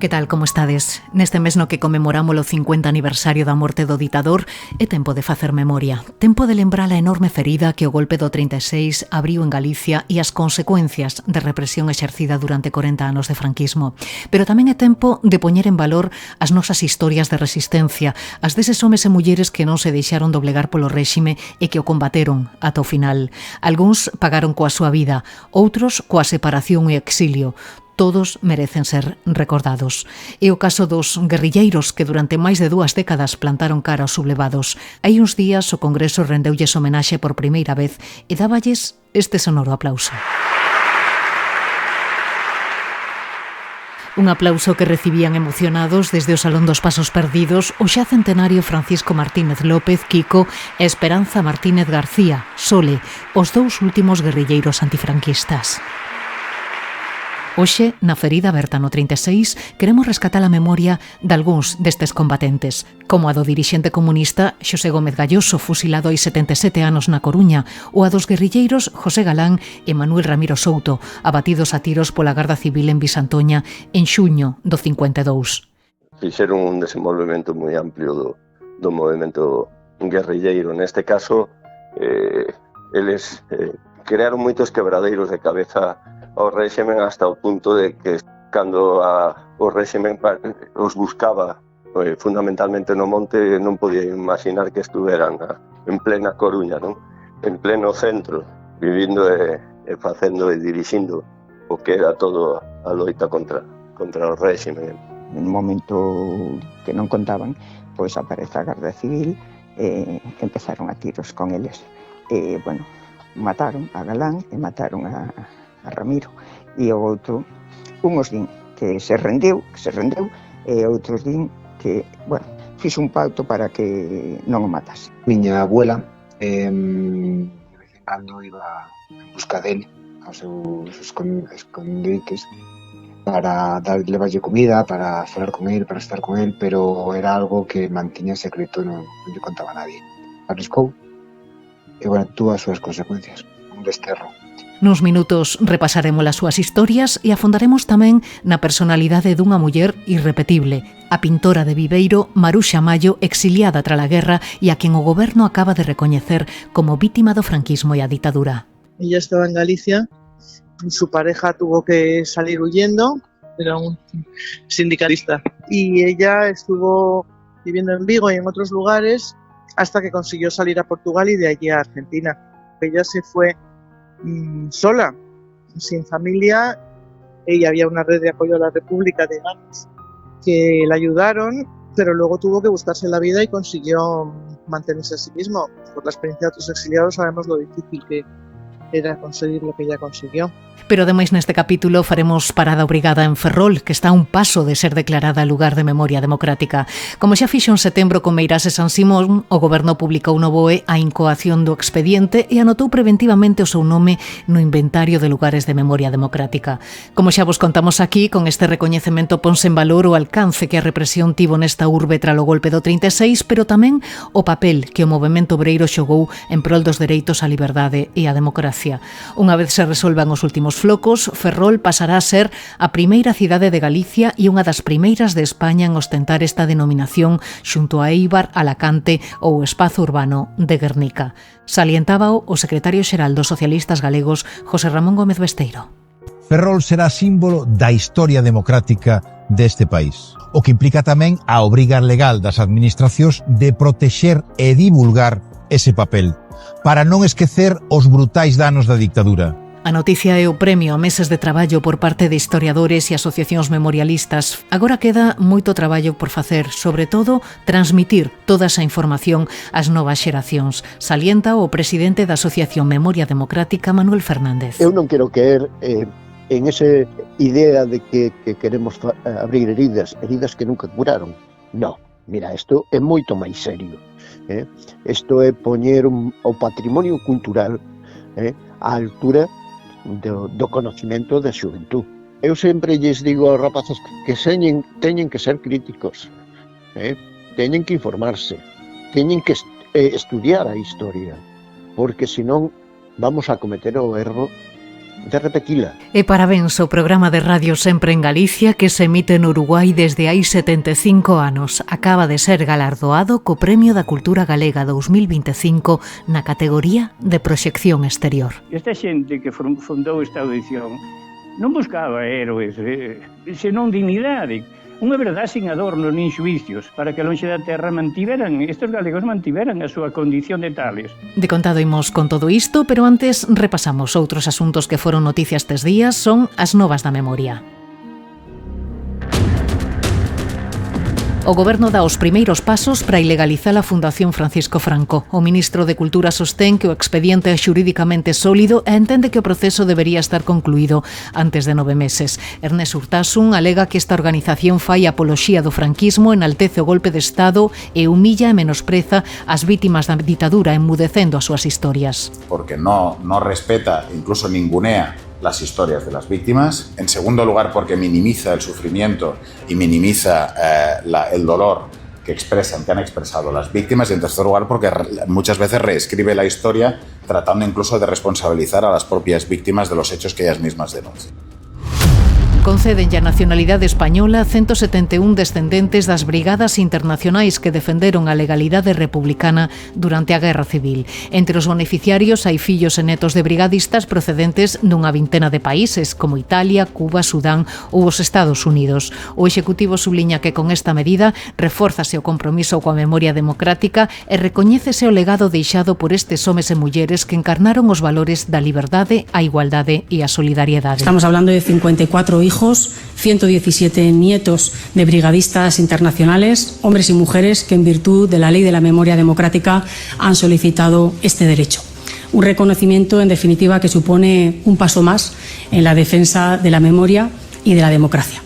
Que tal, como estades? Neste mes no que conmemoramos o 50 aniversario da morte do ditador, é tempo de facer memoria. Tempo de lembrar a enorme ferida que o golpe do 36 abriu en Galicia e as consecuencias de represión exercida durante 40 anos de franquismo. Pero tamén é tempo de poñer en valor as nosas historias de resistencia, as deses homes e mulleres que non se deixaron doblegar polo réxime e que o combateron ata o final. Algúns pagaron coa súa vida, outros coa separación e exilio. Todos merecen ser recordados. É o caso dos guerrilleiros que durante máis de 2 décadas plantaron cara aos sublevados. Hai uns días o Congreso rendeulles homenaxe por primeira vez e dáballes este sonoro aplauso. Un aplauso que recibían emocionados desde o Salón dos Pasos Perdidos o xa centenario Francisco Martínez López, Kiko, e Esperanza Martínez García, Sole, os dous últimos guerrilleiros antifranquistas. Hoxe, na ferida aberta no 36, queremos rescatar a memoria dalgúns destes combatentes, como a do dirixente comunista Xosé Gómez Galloso, fusilado hai 77 anos na Coruña, ou a dos guerrilleiros José Galán e Manuel Ramiro Souto, abatidos a tiros pola Garda Civil en Visantoña en xuño do 52. Fixeron un desenvolvemento moi amplio do movimento guerrilleiro. Neste caso, eles crearon moitos quebradeiros de cabeza ao réximen hasta o punto de que cando o réximen os buscaba fundamentalmente no monte non podía imaginar que estuveran en plena Coruña, non? En pleno centro, vivindo e facendo e dirixindo o que era todo a loita contra o réximen. En un momento que non contaban, pois aparece a Garda Civil e empezaron a tiros con eles. E, bueno, mataron a Galán e mataron a Ramiro, e o outro, unhos din que se rendeu, e outros din que, bueno, fixo un pacto para que non o matase. Miña abuela, cando iba en busca dele, aos seus escondites, para levarlle comida, para falar con él, para estar con él, pero era algo que mantiña secreto, non lle contaba a nadie. Arriscou, e, bueno, tuvo as súas consecuencias, un desterro. Nuns minutos repasaremos as súas historias e afondaremos tamén na personalidade dunha muller irrepetible, a pintora de Viveiro, Maruxa Mayo, exiliada tras a guerra e a quen o goberno acaba de recoñecer como vítima do franquismo e a ditadura. Ella estaba en Galicia, su pareja tuvo que salir huyendo, era un sindicalista, y ella estuvo viviendo en Vigo y en otros lugares hasta que consiguió salir a Portugal y de allí a Argentina. Ella se fue sola, sin familia. Ella había una red de apoyo a la República, digamos, que la ayudaron, pero luego tuvo que buscarse la vida y consiguió mantenerse a sí mismo. Por la experiencia de otros exiliados sabemos lo difícil que era conseguir lo que ella consiguió. Pero ademais neste capítulo faremos parada obrigada en Ferrol, que está a un paso de ser declarada lugar de memoria democrática. Como xa fixo en setembro con Meirás e San Simón, o goberno publicou no BOE a incoación do expediente e anotou preventivamente o seu nome no inventario de lugares de memoria democrática. Como xa vos contamos aquí, con este recoñecemento ponse en valor o alcance que a represión tivo nesta urbe tras o golpe do 36, pero tamén o papel que o movemento obreiro xogou en prol dos dereitos á liberdade e á democracia. Unha vez se resolvan os últimos flocos, Ferrol pasará a ser a primeira cidade de Galicia e unha das primeiras de España en ostentar esta denominación xunto a Eibar, Alacante ou o espazo urbano de Guernica. Salientábao o secretario xeral dos socialistas galegos, José Ramón Gómez Besteiro. Ferrol será símbolo da historia democrática deste país, o que implica tamén a obriga legal das administracións de protexer e divulgar ese papel, para non esquecer os brutais danos da dictadura. A noticia é o premio a meses de traballo por parte de historiadores e asociacións memorialistas. Agora queda moito traballo por facer, sobre todo, transmitir toda esa información ás novas xeracións. Salienta o presidente da Asociación Memoria Democrática, Manuel Fernández. Eu non quero caer en esa idea de que queremos abrir heridas que nunca curaron. No, mira, isto é moito máis serio. Isto é poñer o patrimonio cultural á altura do conocimento da xuventud. Eu sempre lles digo aos rapazes que teñen que ser críticos, teñen que informarse, teñen que estudiar a historia, porque senón vamos a cometer o erro de repetila. E parabéns ao programa de radio Sempre en Galicia que se emite no Uruguai desde hai 75 anos. Acaba de ser galardoado co Premio da Cultura Galega 2025 na categoría de proxección exterior. Esta xente que fundou esta audición non buscaba héroes, senón dignidade. Unha verdade sin adornos nin xuicios, para que lonxe da terra estes galegos mantiveran a súa condición de tales. De contado imos con todo isto, pero antes repasamos outros asuntos que foron noticias estes días, son as novas da memoria. O Goberno dá os primeiros pasos para ilegalizar a Fundación Francisco Franco. O ministro de Cultura sostén que o expediente é xurídicamente sólido e entende que o proceso debería estar concluído antes de 9 meses. Ernest Urtasun alega que esta organización fai apoloxía do franquismo, enaltece o golpe de Estado e humilla e menospreza as vítimas da ditadura, enmudecendo as súas historias. Porque no respeta, incluso ningunea las historias de las víctimas. En segundo lugar, porque minimiza el sufrimiento y minimiza el dolor que han expresado las víctimas. Y en tercer lugar, porque muchas veces reescribe la historia tratando incluso de responsabilizar a las propias víctimas de los hechos que ellas mismas denuncian. Conceden a nacionalidade española 171 descendentes das brigadas internacionais que defenderon a legalidade republicana durante a Guerra Civil. Entre os beneficiarios hai fillos e netos de brigadistas procedentes dunha vintena de países, como Italia, Cuba, Sudán ou os Estados Unidos. O Executivo subliña que con esta medida refórzase o compromiso coa memoria democrática e recoñécese o legado deixado por estes homes e mulleres que encarnaron os valores da liberdade, a igualdade e a solidariedade. Estamos hablando de 54 hijos, 117 nietos de brigadistas internacionales, hombres y mujeres que en virtud de la Ley de la Memoria Democrática han solicitado este derecho. Un reconocimiento, en definitiva, que supone un paso más en la defensa de la memoria y de la democracia.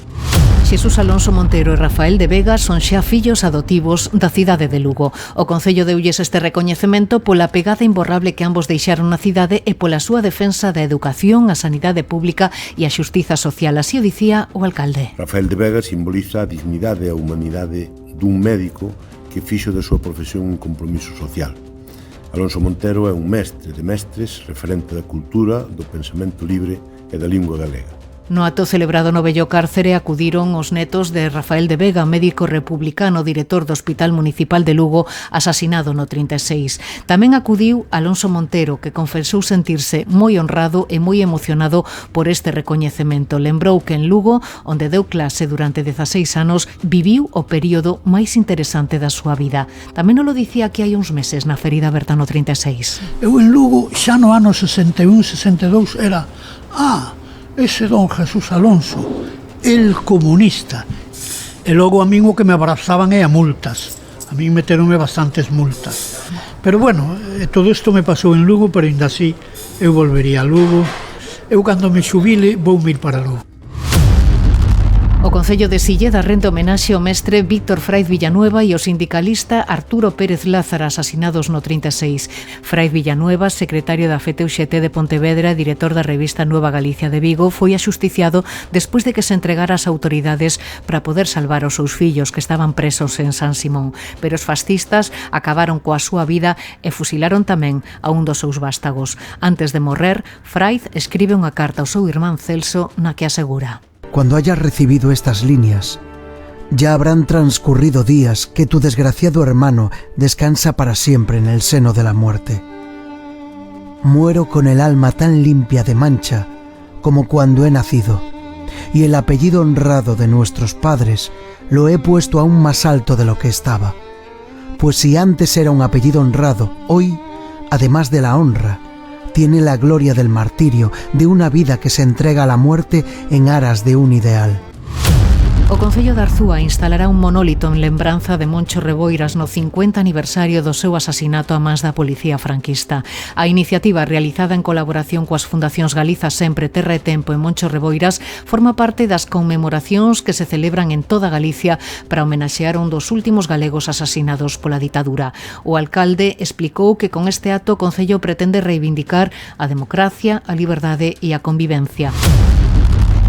Xesús Alonso Montero e Rafael de Vega son xa fillos adotivos da cidade de Lugo. O Concello deulles este recoñecemento pola pegada imborrable que ambos deixaron na cidade e pola súa defensa da educación, a sanidade pública e a xustiza social. Así o dicía o alcalde. Rafael de Vega simboliza a dignidade e a humanidade dun médico que fixo da súa profesión un compromiso social. Alonso Montero é un mestre de mestres, referente da cultura, do pensamento libre e da lingua galega. No acto celebrado no Bello Cárcere acudiron os netos de Rafael de Vega, médico republicano, director do Hospital Municipal de Lugo, asasinado no 36. Tamén acudiu Alonso Montero, que confesou sentirse moi honrado e moi emocionado por este recoñecemento. Lembrou que en Lugo, onde deu clase durante 16 anos, viviu o período máis interesante da súa vida. Tamén o dicía que hai uns meses na ferida aberta no 36. Eu en Lugo, xa no ano 61-62, era ese don Jesús Alonso, el comunista. E logo a min o que me abrazaban é a multas. A min meteronme bastantes multas. Pero bueno, todo isto me pasou en Lugo, pero ainda así eu volvería a Lugo. Eu cando me xubile vou ir para Lugo. O Concello de Silleda rende homenaxe ao mestre Víctor Fraiz Villanueva e ao sindicalista Arturo Pérez Lázara, asasinados no 36. Fraiz Villanueva, secretario da FETE-UXT de Pontevedra e director da revista Nueva Galicia de Vigo, foi axusticiado despois de que se entregara ás autoridades para poder salvar os seus fillos que estaban presos en San Simón. Pero os fascistas acabaron coa súa vida e fusilaron tamén a un dos seus vástagos. Antes de morrer, Fraiz escribe unha carta ao seu irmán Celso na que asegura: Cuando hayas recibido estas líneas, ya habrán transcurrido días que tu desgraciado hermano descansa para siempre en el seno de la muerte. Muero con el alma tan limpia de mancha como cuando he nacido, y el apellido honrado de nuestros padres lo he puesto aún más alto de lo que estaba. Pues si antes era un apellido honrado, hoy, además de la honra, tiene la gloria del martirio, de una vida que se entrega a la muerte en aras de un ideal. O Concello de Arzúa instalará un monólito en lembranza de Moncho Reboiras no 50 aniversario do seu asasinato a mans da policía franquista. A iniciativa, realizada en colaboración coas Fundacións Galiza Sempre, Terra e Tempo e Moncho Reboiras, forma parte das conmemoracións que se celebran en toda Galicia para homenaxear un dos últimos galegos asasinados pola ditadura. O alcalde explicou que con este acto o Concello pretende reivindicar a democracia, a liberdade e a convivencia.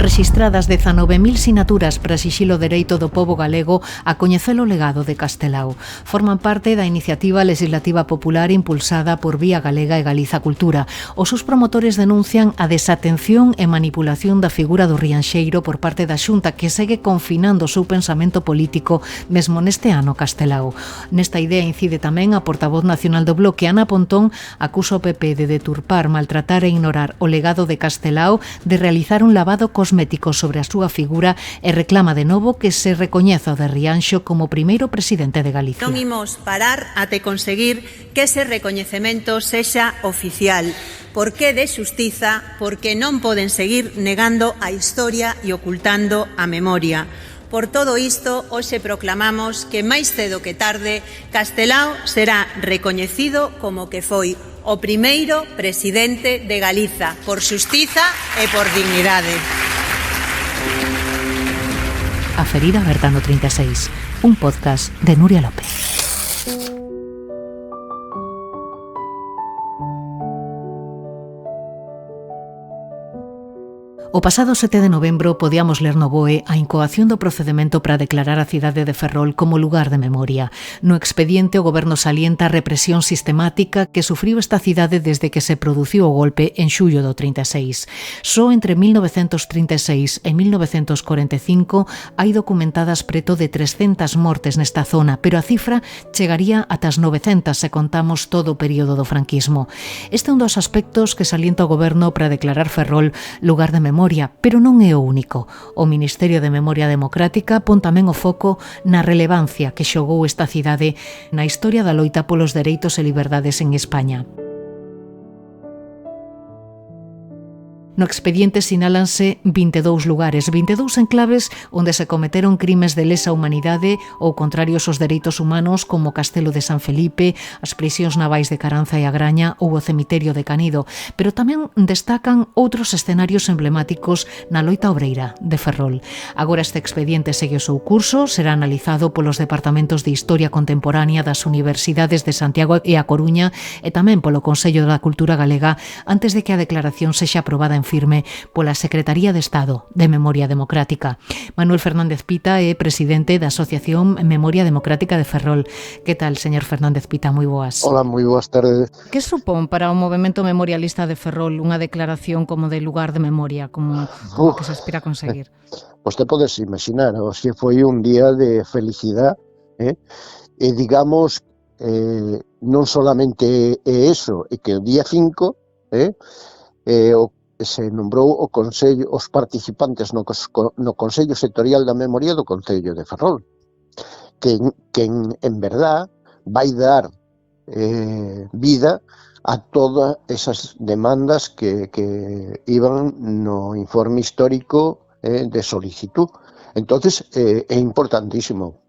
Rexistradas 19.000 sinaturas para exixir o dereito do pobo galego a coñecer o legado de Castelao. Forman parte da iniciativa legislativa popular impulsada por Vía Galega e Galiza Cultura. Os seus promotores denuncian a desatención e manipulación da figura do rianxeiro por parte da Xunta, que segue confinando o seu pensamento político mesmo neste ano Castelao. Nesta idea incide tamén a portavoz nacional do Bloque, Ana Pontón, acusa o PP de deturpar, maltratar e ignorar o legado de Castelao, de realizar un lavado cosmético sobre a súa figura e reclama de novo que se recoñeza o de Rianxo como primeiro presidente de Galicia. Non imos parar até conseguir que ese recoñecemento sexa oficial. Por que de xustiza? Porque non poden seguir negando a historia e ocultando a memoria. Por todo isto, hoxe proclamamos que máis cedo que tarde Castelao será recoñecido como que foi o primeiro presidente de Galiza, por xustiza e por dignidade. A ferida aberta no 36, un podcast de Nuria López. O pasado 7 de novembro podíamos ler no BOE a incoación do procedemento para declarar a cidade de Ferrol como lugar de memoria. No expediente, o goberno salienta a represión sistemática que sufriu esta cidade desde que se produciu o golpe en xullo do 36. Só entre 1936 e 1945 hai documentadas preto de 300 mortes nesta zona, pero a cifra chegaría ata as 900 se contamos todo o período do franquismo. Este é un dos aspectos que salienta o goberno para declarar Ferrol lugar de memoria, pero non é o único. O Ministerio de Memoria Democrática pon tamén o foco na relevancia que xogou esta cidade na historia da loita polos dereitos e liberdades en España. No expediente sinálanse 22 lugares, 22 enclaves onde se cometeron crimes de lesa humanidade ou contrarios aos dereitos humanos, como o Castelo de San Felipe, as prisións navais de Caranza e Agraña ou o cemiterio de Canido, pero tamén destacan outros escenarios emblemáticos na loita obreira de Ferrol. Agora este expediente segue o seu curso, será analizado polos departamentos de Historia Contemporánea das Universidades de Santiago e A Coruña e tamén polo Consello da Cultura Galega antes de que a declaración sexa aprobada en firme pola Secretaría de Estado de Memoria Democrática. Manuel Fernández Pita é presidente da Asociación Memoria Democrática de Ferrol. Que tal, señor Fernández Pita? Moi boas. Hola, moi boas tardes. Que supón para o movemento memorialista de Ferrol unha declaración como de lugar de memoria, como que se aspira a conseguir? Pois te podes imaginar, hoxe foi un día de felicidade, e digamos, non solamente é eso, é que o día 5, se nombrou o Consello, os participantes no Consello Sectorial da Memoria do Concello de Ferrol, que en verdad vai dar vida a todas esas demandas que iban no informe histórico de solicitud. Entonces é importantísimo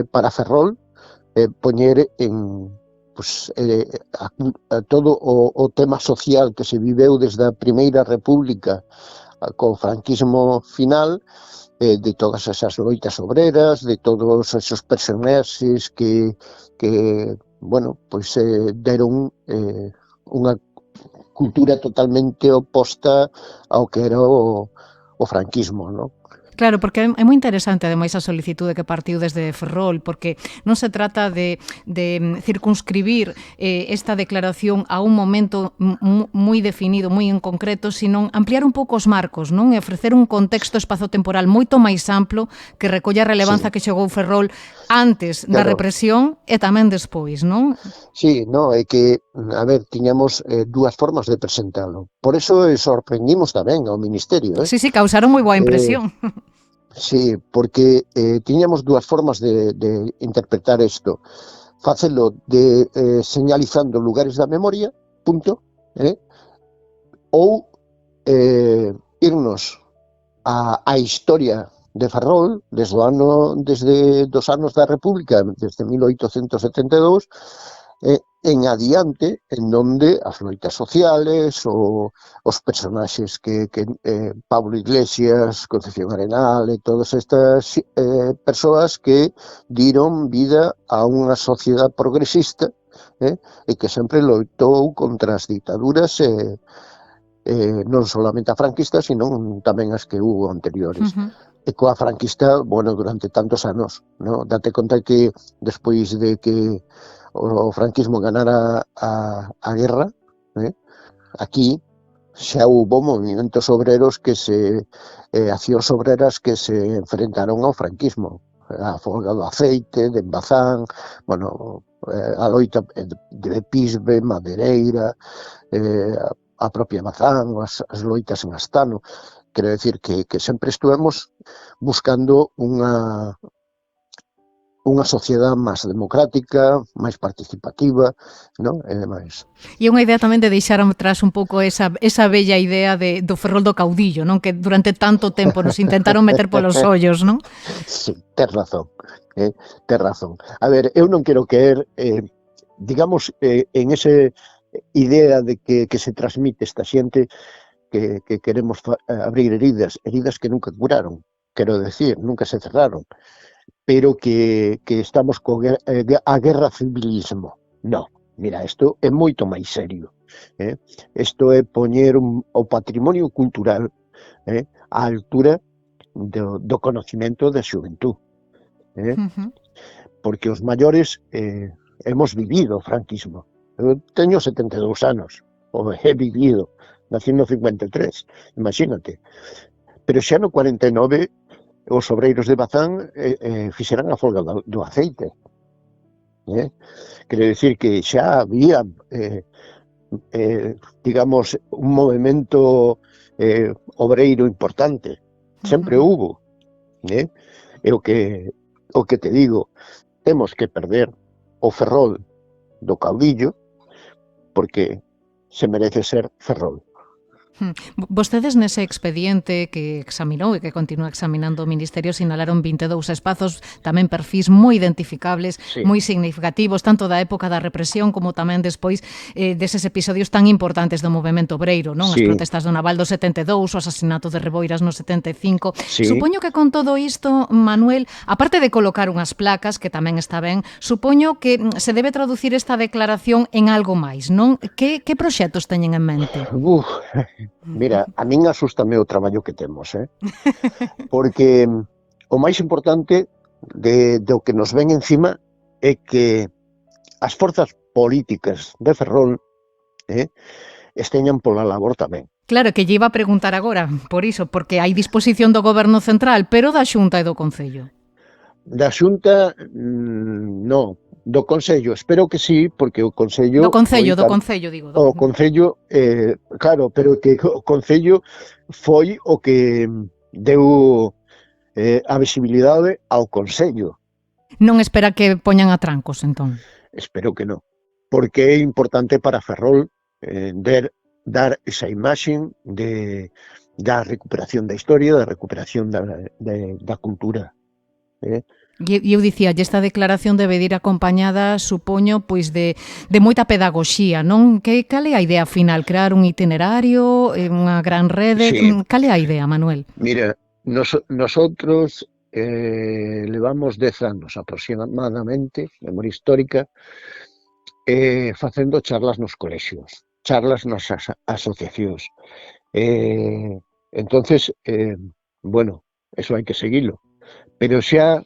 para Ferrol poñer en a todo o tema social que se viveu desde a Primeira República co franquismo final, de todas esas loitas obreras, de todos esos personaxes que bueno, pois deron unha cultura totalmente oposta ao que era o franquismo, non? Claro, porque é moi interesante, ademais, a solicitude que partiu desde Ferrol, porque non se trata de circunscribir esta declaración a un momento moi definido, moi en concreto, sino ampliar un pouco os marcos, non? E ofrecer un contexto espazo-temporal moito máis amplo que recolla a relevancia que xogou Ferrol antes da represión e tamén despois, non? Sí, no, é que, a ver, tiñamos dúas formas de presentalo. Por eso sorprendimos tamén ao Ministerio. Sí, causaron moi boa impresión. Sí, porque tiñamos dúas formas de interpretar isto. Facelo de señalizando lugares da memoria, punto, ou irnos a historia de Ferrol desde dos anos da República, desde 1872, en adiante, en donde as loitas sociales, os personaxes que Pablo Iglesias, Concepción Arenal e todas estas persoas que diron vida a unha sociedade progresista e que sempre loitou contra as ditaduras non solamente a franquista, sino tamén as que hubo anteriores. E coa franquista, bueno, durante tantos anos, no? Date conta que despois de que o franquismo ganara a guerra, aquí xa hubo movimentos obreros accións obreras que se enfrentaron ao franquismo. A folga do aceite, de Embazán, bueno, a loita de Pisbe, Madereira, a propia Bazán, as loitas en Astano. Quero decir que sempre estuvemos buscando unha sociedade máis democrática, máis participativa, non? E demais. E unha idea tamén de deixar atrás un pouco esa bella idea do Ferrol do caudillo, non? Que durante tanto tempo nos intentaron meter polos ollos, non? Sí, tes razón. Tes razón. A ver, eu non quero caer, digamos, en esa idea de que se transmite esta xente que queremos abrir heridas que nunca curaron, quero decir, nunca se cerraron, pero que estamos a guerra civilismo. No, mira, isto é moito máis serio. Isto é poñer o patrimonio cultural á altura do conocimento da xuventud. Porque os maiores hemos vivido o franquismo. Eu teño 72 anos, he vivido, nací no 53, imagínate. Pero xa no 49 os obreiros de Bazán fixeran a folga do aceite. Quero dicir que xa había, digamos, un movimento obreiro importante. Sempre hubo. E o que te digo, temos que perder o Ferrol do caudillo porque se merece ser Ferrol. Vostedes nese expediente que examinou e que continúa examinando o Ministerio sinalaron 22 espazos, tamén perfís moi identificables, moi significativos, tanto da época da represión como tamén despois deses episodios tan importantes do movemento obreiro, non? As protestas do Naval do 72, o asasinato de Reboiras no 75. Supoño que con todo isto, Manuel, aparte de colocar unhas placas, que tamén está ben, supoño que se debe traducir esta declaración en algo máis, non? Que proxectos teñen en mente? Mira, a min asústame o traballo que temos, porque o máis importante do que nos ven encima é que as forzas políticas de Ferrol esteñan pola labor tamén. Claro, que lle iba a preguntar agora, por iso, porque hai disposición do Goberno Central, pero da Xunta e do Concello. Da Xunta, non. Do Concello, espero que sí, porque o Concello... Do Concello, digo. O Concello, claro, pero que o Concello foi o que deu a visibilidade ao Concello. Non espera que poñan a trancos, entón? Espero que non, porque é importante para Ferrol dar esa imaxe da recuperación da historia, da recuperación da cultura. E eu dicía, esta declaración debe ir acompañada, supoño, pois de moita pedagoxía, non? Cal é a idea final? Crear un itinerario, unha gran rede? Cal é a idea, Manuel? Mira, nosotros levamos 10 anos aproximadamente, memoria histórica, facendo charlas nos colexios, charlas nas asociacións. Entonces, bueno, eso hai que seguilo, pero xa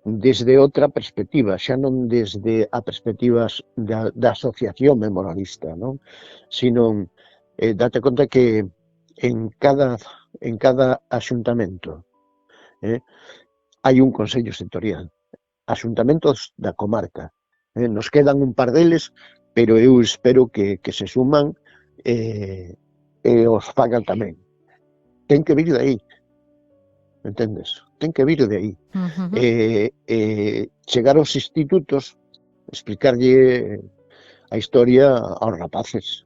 desde outra perspectiva, xa non desde a perspectiva da asociación memorialista, non? Sino, date conta que en cada axuntamento hai un consello sectorial, axuntamentos da comarca. Nos quedan un par deles, pero eu espero que se suman e os fagan tamén. Ten que vir de aí, entendes? Ten que vir de aí. Chegar aos institutos, explicarlle a historia aos rapaces,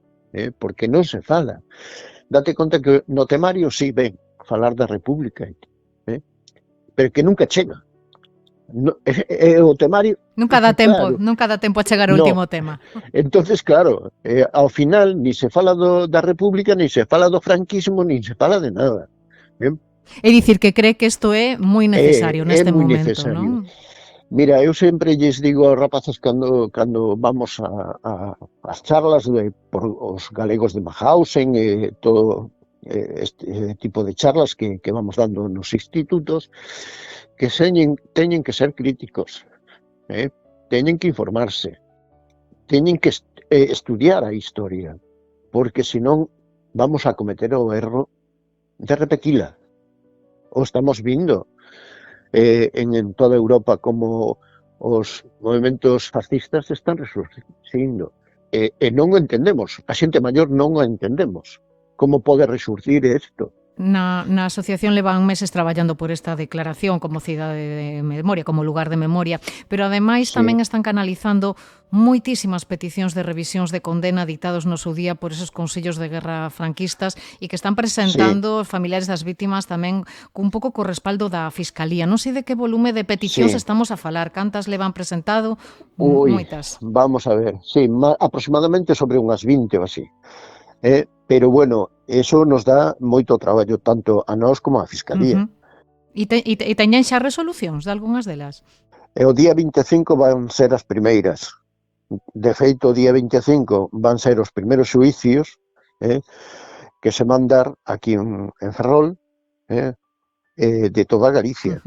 porque non se fala. Date conta que no temario sí ven falar da República, pero que nunca chega. O temario... Nunca dá tempo a chegar ao último tema. Entonces, claro, ao final ni se fala da República, ni se fala do franquismo, ni se fala de nada. É dicir, que cree que isto é moi necesario neste momento, non? Mira, eu sempre lles digo aos rapaces cando vamos as charlas por os galegos de Mauthausen e todo este tipo de charlas que vamos dando nos institutos, que teñen que ser críticos, teñen que informarse, teñen que estudiar a historia, porque senón vamos a cometer o erro de repetila. O estamos vindo en toda Europa como os movimentos fascistas están resurgindo. E non o entendemos, a xente maior non o entendemos. Como pode resurgir isto? Na asociación levan meses traballando por esta declaración como cidade de memoria, como lugar de memoria, pero ademais tamén están canalizando moitísimas peticións de revisións de condena ditados no seu día por esos consellos de guerra franquistas e que están presentando os familiares das vítimas tamén cun pouco co respaldo da Fiscalía. Non sei de que volume de peticións estamos a falar, cantas levan presentado? Moitas. Vamos a ver, aproximadamente sobre unhas 20 ou así. Pero bueno, eso nos dá moito traballo tanto a nós como a Fiscalía. E teñen xa resolucións de algunhas delas? E o día 25 van ser as primeiras. De feito, o día 25 van ser os primeiros xuicios que se van dar aquí en Ferrol de toda Galicia.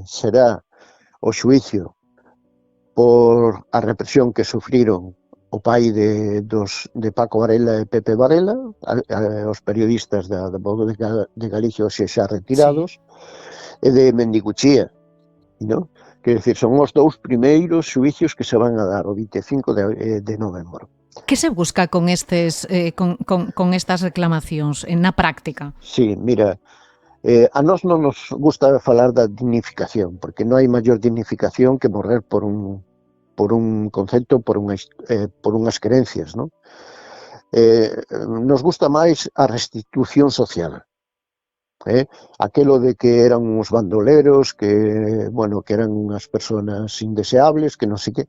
Será o xuicio por a represión que sufriron o pai de Paco Varela e Pepe Varela, os periodistas da Voz de Galicia hoxe xa retirados, e de Mendiguchía, ¿no? Quer decir, son os dous primeiros xuicios que se van a dar o 25 de novembro. Que se busca con estas reclamacións na práctica? Sí, mira, a nós non nos gusta falar da dignificación, porque non hai maior dignificación que morrer por un concepto, por unhas creencias, ¿no? Nos gusta máis a restitución social, aquelo de que eran uns bandoleros, que eran unhas personas indeseables, que non sei que,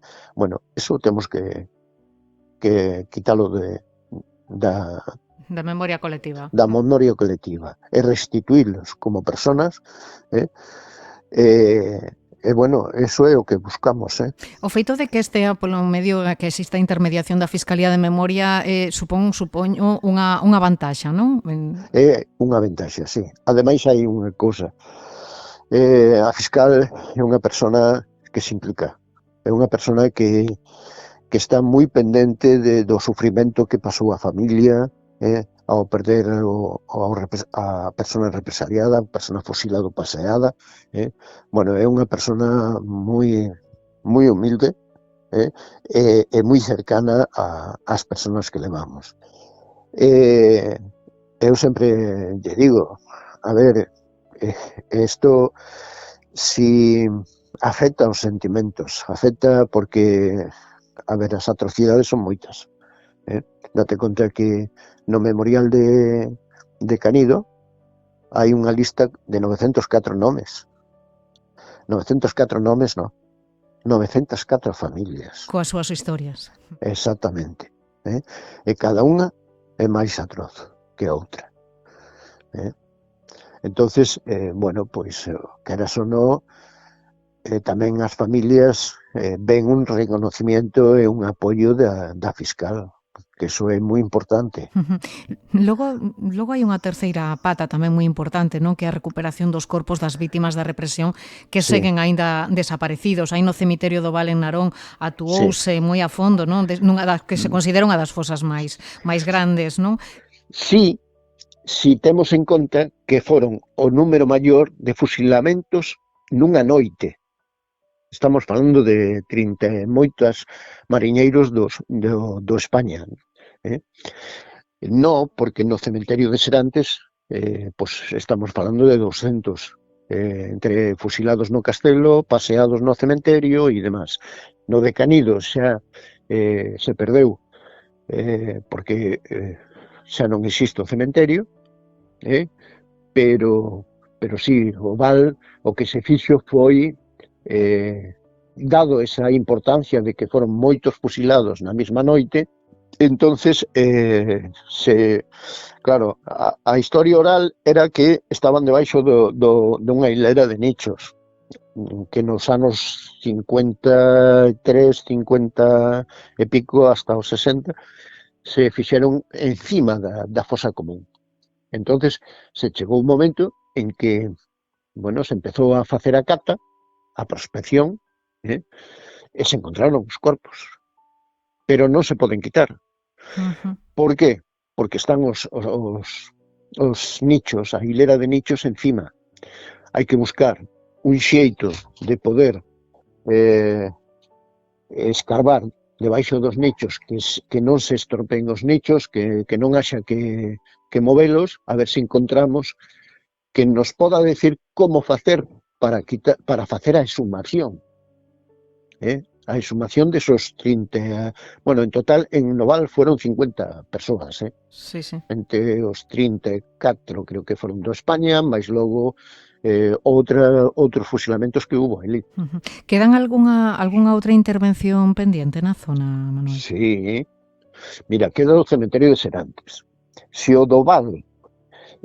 eso temos que quitalo da memoria colectiva. Da memoria colectiva, e restituirlos como personas, eso é o que buscamos. O feito de que estea polo medio que exista intermediación da Fiscalía de Memoria supoño unha vantaxa, non? É unha vantaxa, sí. Ademais hai unha cousa. A fiscal é unha persona que se implica. É unha persona que está moi pendente do sufrimento que pasou a familia, ao perder a persona represaliada, a persona fusilada ou paseada. É unha persona moi humilde e moi cercana ás persoas que levamos. Eu sempre lle digo, a ver, isto si afecta os sentimentos, afecta porque, a ver, as atrocidades son moitas. Date conta que no memorial de Canido hai unha lista de 904 nomes. 904 nomes, non. 904 familias. Coas súas historias. Exactamente. E cada unha é máis atroz que outra. Entonces, queras ou non, tamén as familias ven un reconocimiento e un apoio da fiscal, que iso é moi importante. Logo hai unha terceira pata tamén moi importante, non? Que é a recuperación dos corpos das vítimas da represión que seguen aínda desaparecidos. Aí no cemiterio do Val en Narón atuouse moi a fondo, non? Nunha das que se considera unha das fosas máis grandes, non? Sí, si temos en conta que foron o número maior de fusilamentos nunha noite. Estamos falando de 30 e moitas mariñeiros do España. No, porque no cementerio de Serantes estamos falando de 200, entre fusilados no castelo, paseados no cementerio e demás. No de Canido xa se perdeu, porque xa non existe o cementerio, pero sí, o Val, o que se fixo foi, dado esa importancia de que foron moitos fusilados na mesma noite, entonces, claro, a historia oral era que estaban debaixo dunha hilera de nichos, que nos anos 53, 50 e pico, hasta os 60, se fixeron encima da fosa común. Entonces se chegou un momento en que, bueno, se empezou a facer a cata, a prospección, e se encontraron os corpos. Pero non se poden quitar. Por qué? Porque están os nichos, a hilera de nichos encima. Hai que buscar un xeito de poder escarbar debaixo dos nichos, que non se estropeen os nichos, que non haxa que movelos, a ver se encontramos que nos poda decir como facer para facer a exhumación. A exhumación desos 30... Bueno, en total, en Noval fueron 50 persoas, Sí, sí. Entre os 34, creo que foron do España, máis logo outros fusilamentos que hubo ali. Quedan algunha outra intervención pendiente na zona, Manuel? Sí. Mira, queda o cementerio de Serantes. Se o do Val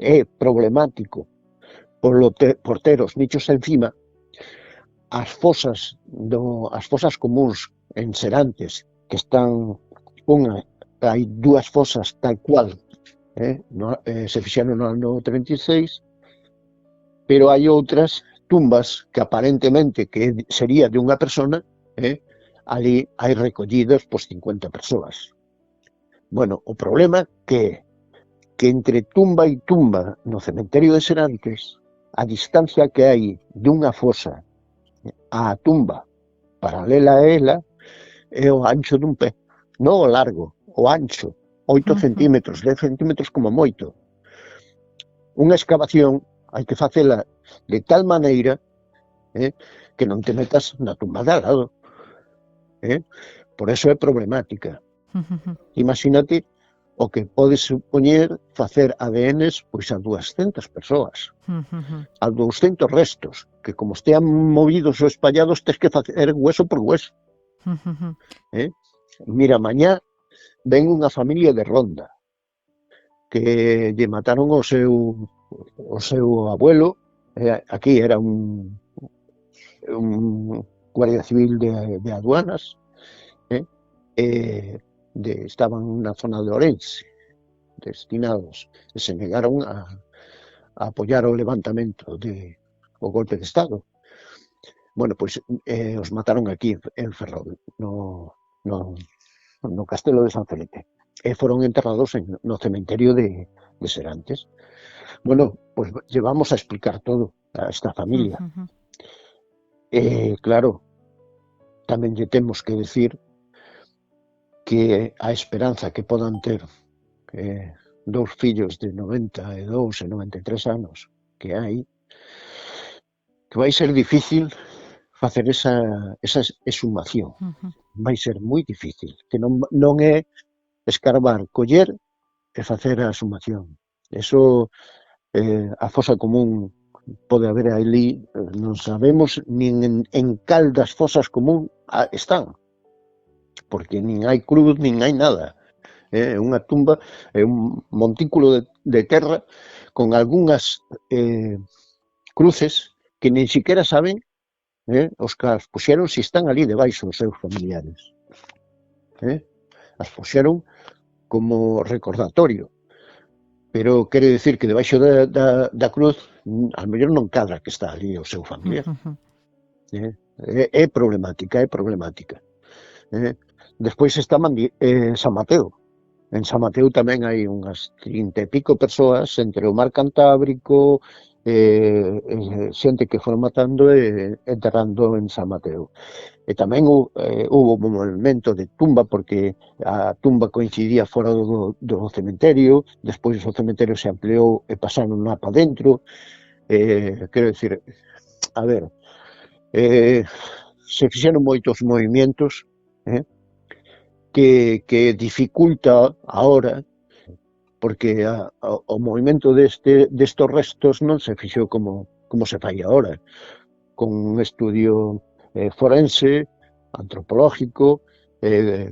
é problemático por ter os nichos encima, as fosas comuns en Serantes, que están hai dúas fosas tal cual, se fixeron no ano 36, pero hai outras tumbas que aparentemente que sería de unha persona, ali hai recollidas 50 persoas. Bueno, o problema que entre tumba e tumba no cementerio de Serantes, a distancia que hai dunha fosa á tumba paralela a ela é o ancho dun pé, non o largo, o ancho, 8 centímetros, 10 centímetros como moito. Unha excavación hai que facela de tal maneira que non te metas na tumba de al lado. Por eso é problemática. Imagínate o que pode supoñer facer ADNs pois a 200 persoas, a 200 restos, que como estean movidos ou espallados, tens que facer hueso por hueso. Mira, mañá ven unha familia de Ronda que lle mataron o seu abuelo, aquí era un guardia civil de aduanas, estaban na zona de Ourense destinados, e se negaron a apoiar o levantamento o golpe de Estado. Bueno, pois os mataron aquí en Ferrol, no Castelo de San Felipe, e foron enterrados no cementerio de Serantes. Bueno, pois llevamos a explicar todo a esta familia. Claro, tamén lle temos que decir que a esperanza que podan ter dous fillos de 92 e 93 anos que hai, que vai ser difícil facer esa exhumación. Vai ser moi difícil, que non é escarbar, coller e facer a exhumación. Eso, a fosa común pode haber ali, non sabemos nin en cal das fosas común están, porque nin hai cruz, nin hai nada. É unha tumba, é un montículo de terra con algunhas cruces que nin siquiera saben os que as puxeron se están ali debaixo os seus familiares. As puxeron como recordatorio, pero quere decir que debaixo da cruz ao mellor non cadra que está ali o seu familiar. É problemática, é problemática. Despois está San Mateo. En San Mateo tamén hai unhas 30 e pico persoas entre o mar Cantábrico, xente que foron matando e enterrando en San Mateo. E tamén houve un movimento de tumba, porque a tumba coincidía fora do cementerio, despois o cementerio se ampliou e pasaron para dentro. Quero dicir, a ver, se fixeron moitos movimentos que dificulta ahora, porque o movimento destos restos non se fixou como se fai ahora, con un estudio forense, antropológico,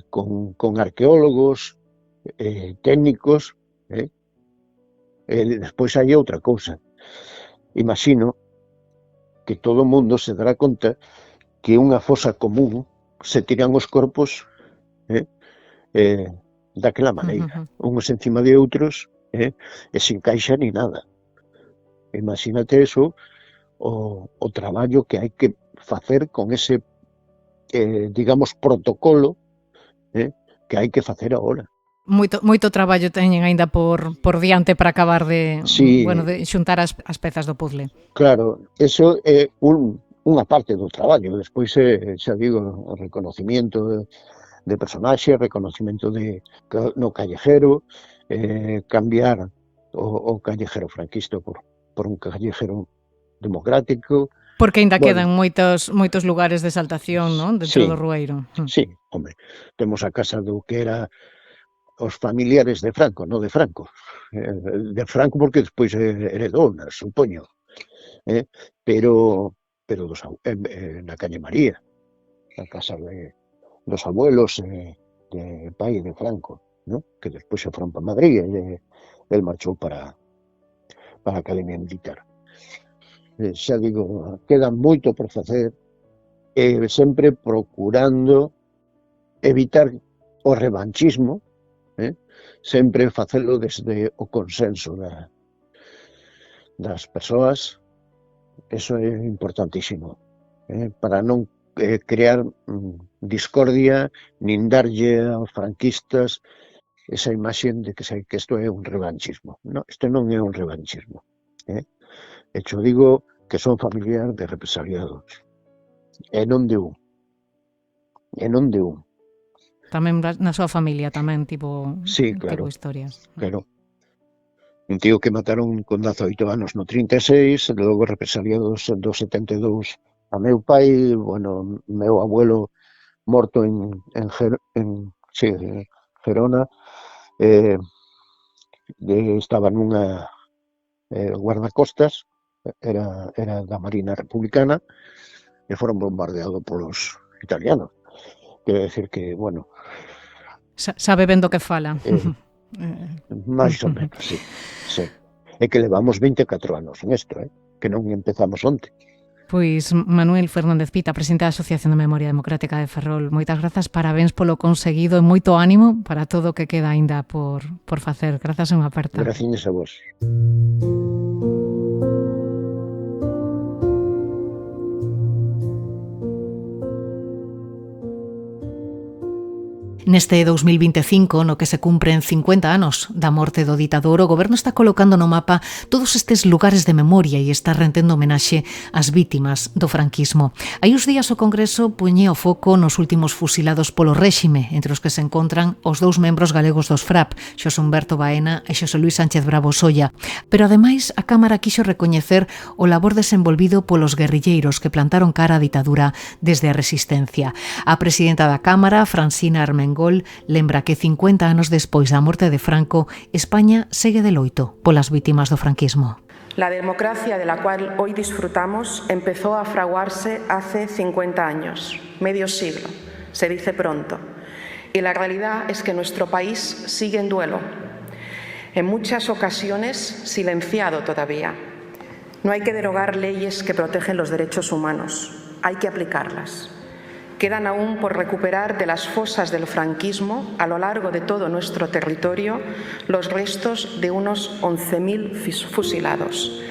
con arqueólogos, técnicos. Despois hai outra cousa. Imagino que todo o mundo se dará conta que unha fosa común se tiran os corpos daquela maneira, uns encima de outros, e sin caixa ni nada. Imagínate eso, o traballo que hai que facer con ese, digamos, protocolo que hai que facer agora. Moito traballo teñen aínda por diante para acabar de xuntar as pezas do puzzle. Claro, eso é unha parte do traballo. Despois, xa digo, o reconocimiento de personaxe, reconocimiento no callejero, cambiar o callejero franquista por un callejero democrático. Porque aínda quedan moitos lugares de exaltación, non? Dentro do Rueiro. Sí, home, temos a casa do que era os familiares de Franco, non de Franco. De Franco porque despois heredou, supoño. Pero na calle María, na casa dos abuelos de pai de Franco, ¿no? Que despois se foron para Madrid e el marchou para a Academia Militar. Xa digo, queda moito por facer, sempre procurando evitar o revanchismo, sempre facelo desde o consenso das persoas. Eso é importantísimo, para non crear discordia, nin darlle aos franquistas esa imaxe de que isto é un revanchismo. No, isto non é un revanchismo. E xo digo que son familiar de represaliados, e non de un. Tamén na súa familia, tamén, tipo historias. Claro. Un tío que mataron con 18 anos no 36, logo represaliados do 72 a meu pai, bueno, meu abuelo morto en Gerona, estaba nunha guardacostas, era da Marina Republicana, e foron bombardeados polos italianos. Quero decir que, bueno... Sabe ben do que fala. Máis ou menos, sí. É que levamos 24 anos nesto, que non empezamos onte. Pois Manuel Fernández Pita, presidente da Asociación de Memoria Democrática de Ferrol, moitas grazas, parabéns polo conseguido e moito ánimo para todo o que queda aínda por facer. Grazas e unha aperta. Gracias a vos. Neste 2025, no que se cumpren 50 anos da morte do ditador, o Goberno está colocando no mapa todos estes lugares de memoria e está rendendo homenaxe ás vítimas do franquismo. Hai uns días o Congreso puñe o foco nos últimos fusilados polo réxime, entre os que se encontran os dous membros galegos dos FRAP, Xosé Humberto Baena e Xosé Luís Sánchez Bravo Solla. Pero ademais, a Cámara quixo recoñecer o labor desenvolvido polos guerrilleiros que plantaron cara á ditadura desde a resistencia. A presidenta da Cámara, Francina Armengol, lembra que 50 anos despois da morte de Franco, España segue de loito polas vítimas do franquismo. La democracia de la cual hoy disfrutamos empezó a fraguarse hace 50 años, medio siglo, se dice pronto. Y la realidad es que nuestro país sigue en duelo, en muchas ocasiones silenciado todavía. No hay que derogar leyes que protegen los derechos humanos, hay que aplicarlas. Quedan aún por recuperar de las fosas del franquismo a lo largo de todo nuestro territorio los restos de unos 11.000 fusilados.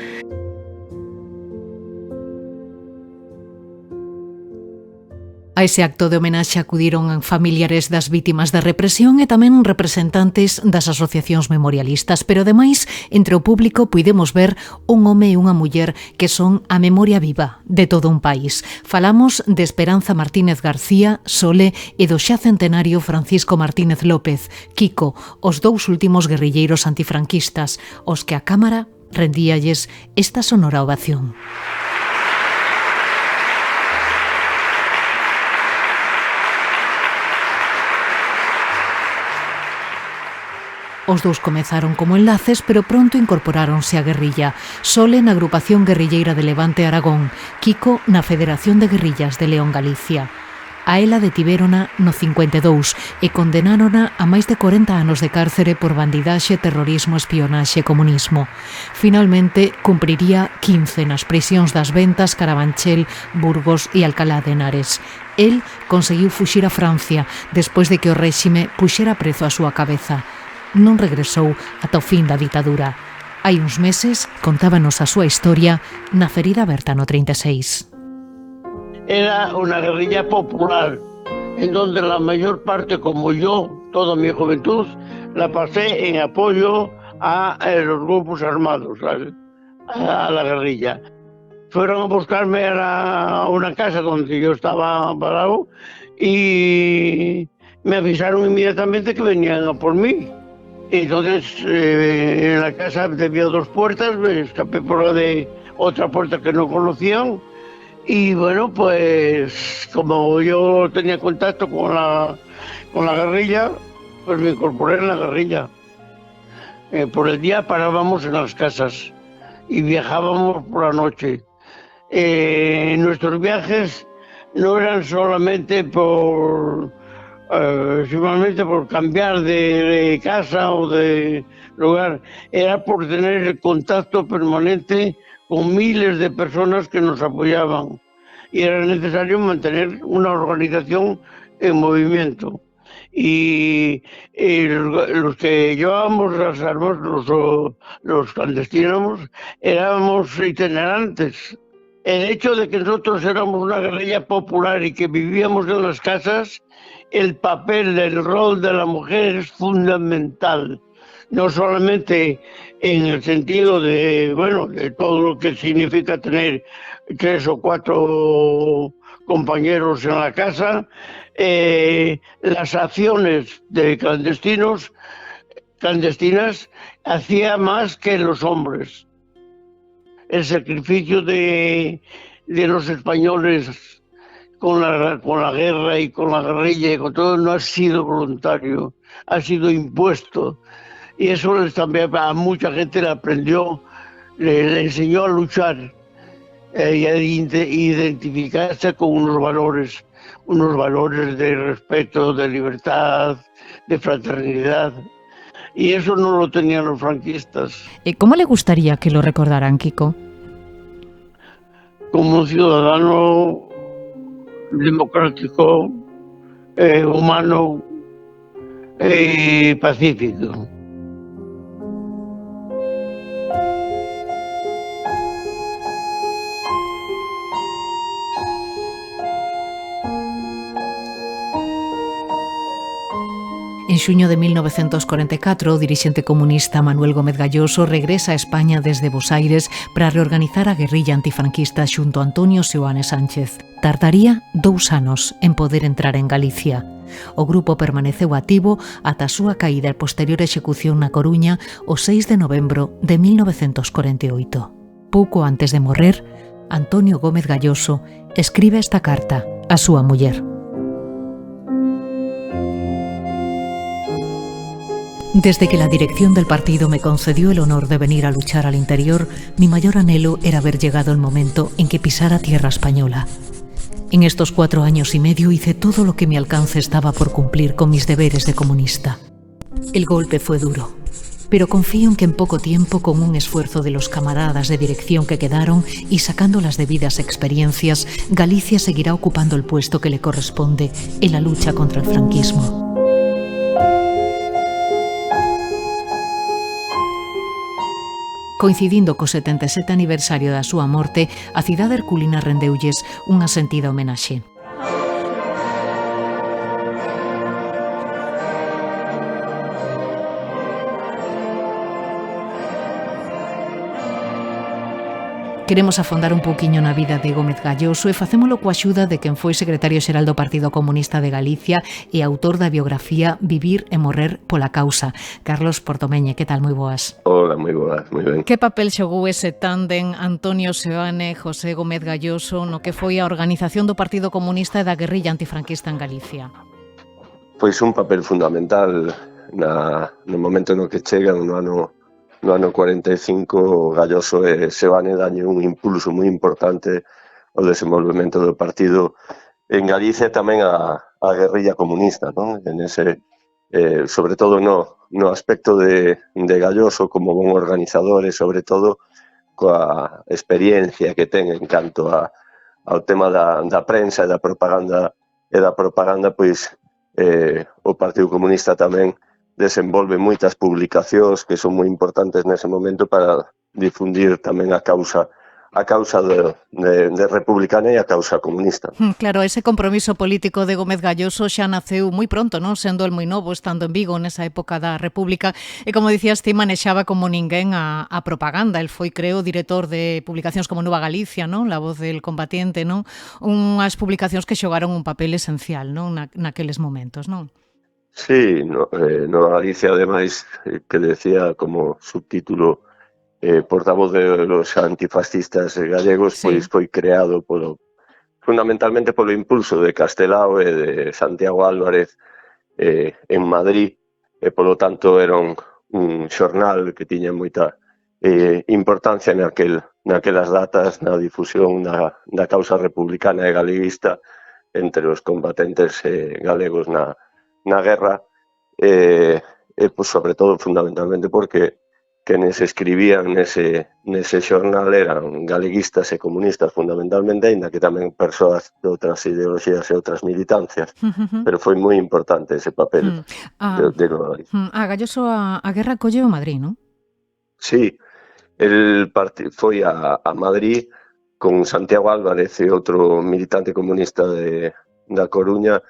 A ese acto de homenaxe acudiron familiares das vítimas da represión e tamén representantes das asociacións memorialistas, pero ademais, entre o público puidemos ver un home e unha muller que son a memoria viva de todo un país. Falamos de Esperanza Martínez García, Sole, e do xa centenario Francisco Martínez López, Kiko, os dous últimos guerrilleiros antifranquistas, os que a Cámara rendíalles esta sonora ovación. Os dous comezaron como enlaces, pero pronto incorporáronse á guerrilla. Sole na agrupación guerrilleira de Levante Aragón, Kiko na Federación de Guerrillas de León Galicia. A ela detivérona no 52 e condenárona a máis de 40 anos de cárcere por bandidaxe, terrorismo, espionaxe e comunismo. Finalmente, cumpriría 15 nas prisións das Ventas, Carabanchel, Burgos e Alcalá de Henares. El conseguiu fuxir a Francia despois de que o réxime puxera prezo á súa cabeza. Non regresou ata o fin da ditadura. Hai uns meses contábanos a súa historia na ferida aberta no 36. Era una guerrilla popular, en donde la mayor parte, como yo, toda mi juventud, la pasé en apoyo a los grupos armados, a la guerrilla. Fueron a buscarme a una casa donde yo estaba parado y me avisaron inmediatamente que venían a por mí. Entonces, en la casa había 2 puertas, me escapé por la de otra puerta que no conocían. Y bueno, pues como yo tenía contacto con la guerrilla, pues me incorporé en la guerrilla. Por el día parábamos en las casas y viajábamos por la noche. Nuestros viajes no eran solamente por cambiar de casa o de lugar, era por tener el contacto permanente con miles de personas que nos apoyaban y era necesario mantener una organización en movimiento. Y los que llevábamos las armas, los clandestinos, éramos itinerantes. El hecho de que nosotros éramos una guerrilla popular y que vivíamos en las casas, el papel, el rol de la mujer es fundamental. No solamente en el sentido de todo lo que significa tener 3 o 4 compañeros en la casa, las acciones de clandestinas hacía más que los hombres. El sacrificio de los españoles con la guerra y con la guerrilla y con todo no ha sido voluntario, ha sido impuesto. Y eso también a mucha gente le aprendió, le enseñó a luchar y a identificarse con unos valores de respeto, de libertad, de fraternidad. Y eso no lo tenían los franquistas. ¿Cómo le gustaría que lo recordaran, Kiko? Como un ciudadano democrático, humano y pacífico. En xuño de 1944, o dirixente comunista Manuel Gómez Galloso regresa a España desde Bos Aires para reorganizar a guerrilla antifranquista xunto a Antonio Seoane Sánchez. Tardaría 2 anos en poder entrar en Galicia. O grupo permaneceu activo ata a súa caída e posterior execución na Coruña o 6 de novembro de 1948. Pouco antes de morrer, Antonio Gómez Galloso escribe esta carta á súa muller. Desde que la dirección del partido me concedió el honor de venir a luchar al interior, mi mayor anhelo era haber llegado el momento en que pisara tierra española. En estos 4 años y medio hice todo lo que mi alcance estaba por cumplir con mis deberes de comunista. El golpe fue duro, pero confío en que en poco tiempo, con un esfuerzo de los camaradas de dirección que quedaron y sacando las debidas experiencias, Galicia seguirá ocupando el puesto que le corresponde en la lucha contra el franquismo. Coincidindo co 77 aniversario da súa morte, a cidade herculina rendeulles unha sentida homenaxe. Queremos afondar un pouquiño na vida de Gómez Galloso e facémolo coa axuda de quen foi secretario xeral do Partido Comunista de Galicia e autor da biografía Vivir e morrer pola causa. Carlos Portomeñe, que tal? Moi boas. Hola, moi boas, moi ben. Que papel xogou ese tándem Antonio Seoane, José Gómez Galloso no que foi a organización do Partido Comunista e da guerrilla antifranquista en Galicia? Pois un papel fundamental no momento no que chegan no ano 45, Galloso e Seoane dañen un impulso moi importante ao desenvolvemento do partido en Galicia tamén a guerrilla comunista, non? En ese, sobre todo no aspecto de Galloso como bon organizador e sobre todo coa experiencia que ten en canto ao tema da prensa e da propaganda, pois o Partido Comunista tamén desenvolve moitas publicacións que son moi importantes nese momento para difundir tamén a causa de republicana e a causa comunista. Claro, ese compromiso político de Gómez Galloso xa naceu moi pronto, non? Sendo el moi novo, estando en Vigo nesa época da República, e como dicías ti, manexaba como ninguén a propaganda. El foi, creo, director de publicacións como Nova Galicia, non? La Voz del Combatiente, non? Unhas publicacións que xogaron un papel esencial, non? Naqueles momentos, non? Sí, Nova Galicia, ademais, que decía como subtítulo portavoz de los antifascistas gallegos, sí. Pois foi creado fundamentalmente polo impulso de Castelao e de Santiago Álvarez en Madrid, e polo tanto era un xornal que tiña moita importancia naquelas datas na difusión da causa republicana e galeguista entre os combatentes galegos na guerra, e pois, sobre todo fundamentalmente porque quenes escribían nese xornal eran galeguistas e comunistas fundamentalmente, aínda que tamén persoas de outras ideoloxías e outras militancias, pero foi moi importante ese papel de Nova Galicia. Galloso a guerra colleu Madrid, non? Sí, el foi a Madrid con Santiago Álvarez e outro militante comunista da Coruña,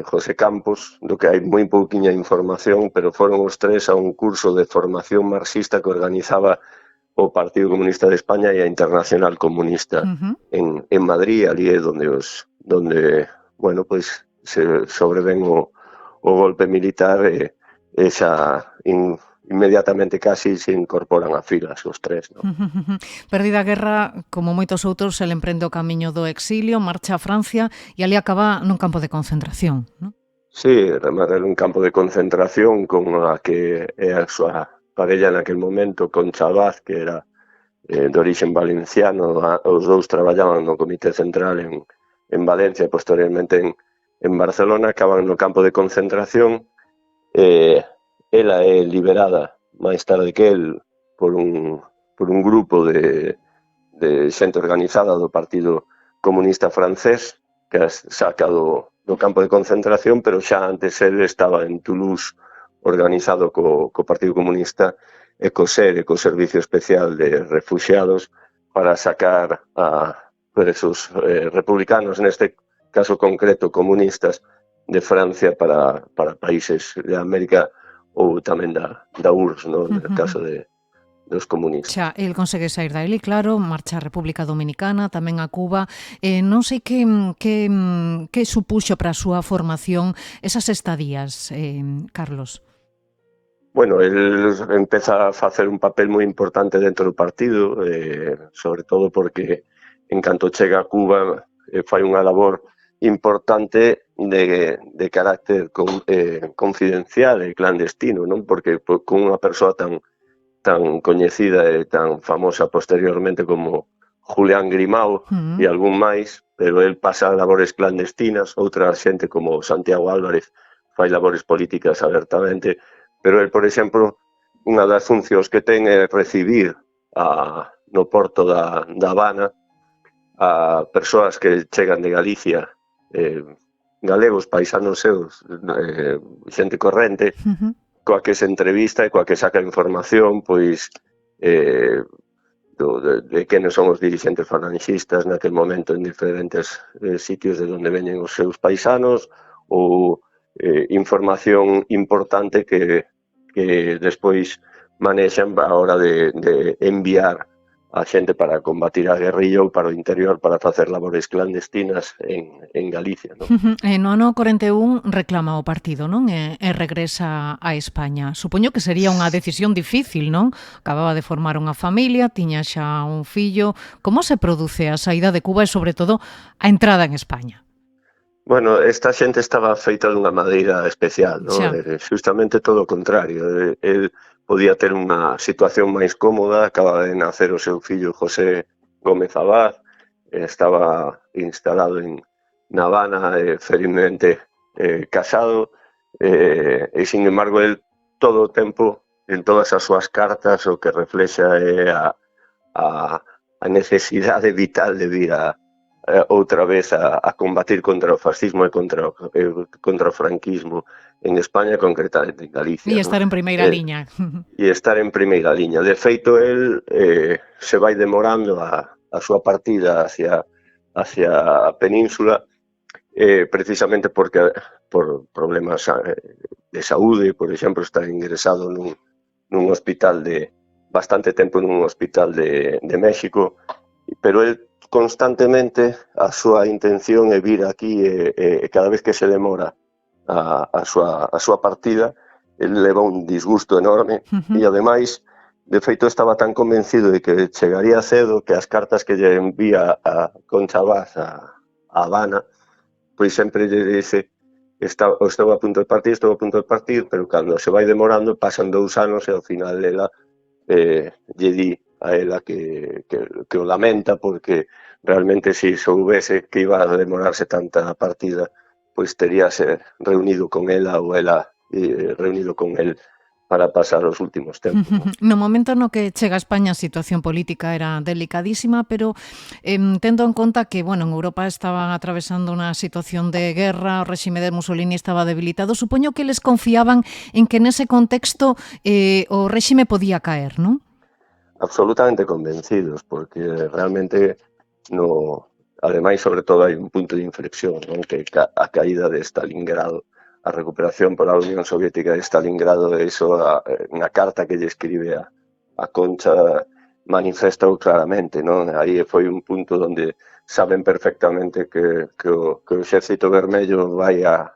José Campos, do que hai moi pouquiña información, pero foron os tres a un curso de formación marxista que organizaba o Partido Comunista de España e a Internacional Comunista en Madrid, ali é donde bueno, pois se sobreven o golpe militar e xa inmediatamente casi se incorporan a filas os tres, non? Perdida a guerra, como moitos outros, el emprende o camiño do exilio, marcha a Francia e ali acaba nun campo de concentración, non? Sí, remata nun campo de concentración con a que é a súa parella naquel momento, Concha Abad, que era de orixen valenciano. Os dous traballaban no Comité Central en Valencia e posteriormente en Barcelona, acaban no campo de concentración. Ela é liberada máis tarde que el por un grupo de xente organizada do Partido Comunista francés que a saca do campo de concentración, pero xa antes ele estaba en Toulouse organizado co Partido Comunista e co SER, co Servicio Especial de Refugiados, para sacar a presos republicanos, neste caso concreto comunistas, de Francia para países de América ou tamén da URSS, no caso dos comunistas. Xa, el consegue sair da eli, claro, marcha a República Dominicana, tamén a Cuba. Non sei que supuxo para a súa formación esas estadías, Carlos. Bueno, el empeza a facer un papel moi importante dentro do partido, sobre todo porque en canto chega a Cuba fai unha labor importante de carácter confidencial e clandestino, non? Porque con unha persoa tan coñecida e tan famosa posteriormente como Julián Grimao e algún máis, pero el pasa labores clandestinas, outra xente como Santiago Álvarez fai labores políticas abertamente, pero el, por exemplo, unha das funcións que ten é recibir no porto da Habana a persoas que chegan de Galicia, galegos, paisanos seus, xente corrente, coa que se entrevista e coa que saca información, pois, de quenes son os dirixentes falanxistas naquel momento en diferentes sitios de onde veñen os seus paisanos, ou información importante que despois manexan a hora de enviar a xente para combatir a guerrilla ou para o interior para facer labores clandestinas en Galicia, non? No ano 41 reclama o partido, non? E regresa a España. Supoño que sería unha decisión difícil, non? Acababa de formar unha familia, tiña xa un fillo. Como se produce a saída de Cuba e, sobre todo, a entrada en España? Bueno, esta xente estaba feita dunha madeira especial, non? Justamente todo o contrario. El podía ter unha situación máis cómoda, acaba de nacer o seu fillo José Gómez Abad, estaba instalado en na Habana, felizmente casado, e sin embargo el todo o tempo, en todas as súas cartas, o que reflexa é a necesidade vital de vir outra vez a combatir contra o fascismo e contra o franquismo en España, concretamente en Galicia. E estar en primeira liña. E estar en primeira liña. De feito, el se vai demorando a súa partida hacia a península, precisamente porque por problemas de saúde, por exemplo, está ingresado nun hospital bastante tempo nun hospital de México, pero el constantemente a súa intención é vir aquí e cada vez que se demora a súa partida, el leva un disgusto enorme e ademais, de feito, estaba tan convencido de que chegaría cedo que as cartas que lle envía a Concha Vaz a Habana, pois sempre lle dice estou a punto de partir, pero cando se vai demorando pasan 2 anos e ao final ela lle di a ela que o lamenta porque realmente se soubese que iba a demorarse tanta partida, pois teríase reunido con ela ou ela reunido con el para pasar os últimos tempos. No momento no que chega a España a situación política era delicadísima, pero tendo en conta que, en Europa estaban atravesando unha situación de guerra, o réxime de Mussolini estaba debilitado, supoño que eles confiaban en que nese contexto o réxime podía caer, non? Absolutamente convencidos, porque realmente ademais, sobre todo, hai un punto de inflexión, non? Que a caída de Stalingrado, a recuperación pola Unión Soviética de Stalingrado, iso na carta que lle escribe a Concha manifesta claramente, non? Aí foi un punto onde saben perfectamente que o Exército Vermello vai a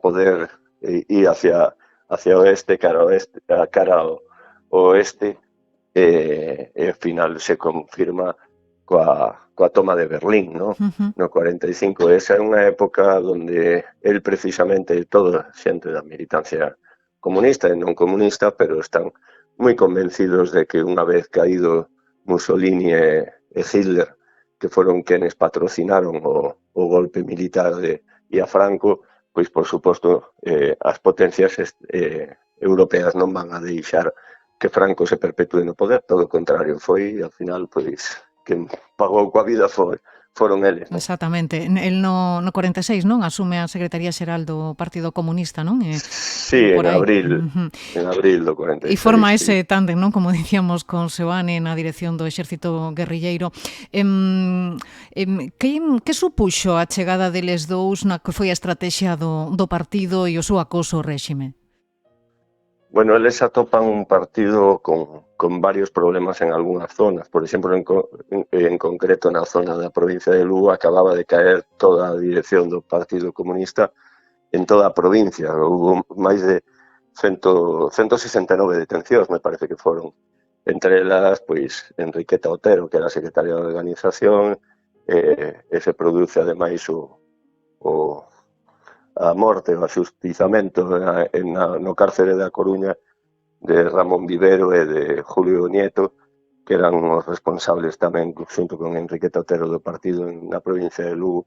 poder ir hacia o oeste, cara ao oeste, e ao final se confirma coa toma de Berlín, no 45. Esa é unha época onde el precisamente toda a xente da militancia comunista e non comunista, pero están moi convencidos de que unha vez caído Mussolini e Hitler, que foron quenes patrocinaron o golpe militar de a Franco, pois por suposto as potencias europeas non van a deixar que Franco se perpetúe no poder, todo o contrario, foi, ao final, pois, quen pagou coa vida foron eles. Exactamente. El no 46, non? Asume a Secretaría Xeral do Partido Comunista, non? Sí, en abril do 46. E forma ese tándem, non? Como dicíamos, con Seoane na dirección do exército guerrilleiro. Que supuxo a chegada deles dous na que foi a estratexia do partido e o seu acoso ao réxime? Bueno, eles atopan un partido con varios problemas en algunhas zonas. Por exemplo, en concreto na zona da provincia de Lugo acababa de caer toda a dirección do Partido Comunista en toda a provincia. Houve máis de 169 detencións, me parece que foron. Entre elas, pois, Enriqueta Otero, que era secretaria da organización, e se produce, ademais, a morte, o axustizamento no cárcere da Coruña de Ramón Vivero e de Julio Nieto, que eran os responsables tamén, xunto con Enriqueta Otero, do partido na provincia de Lugo.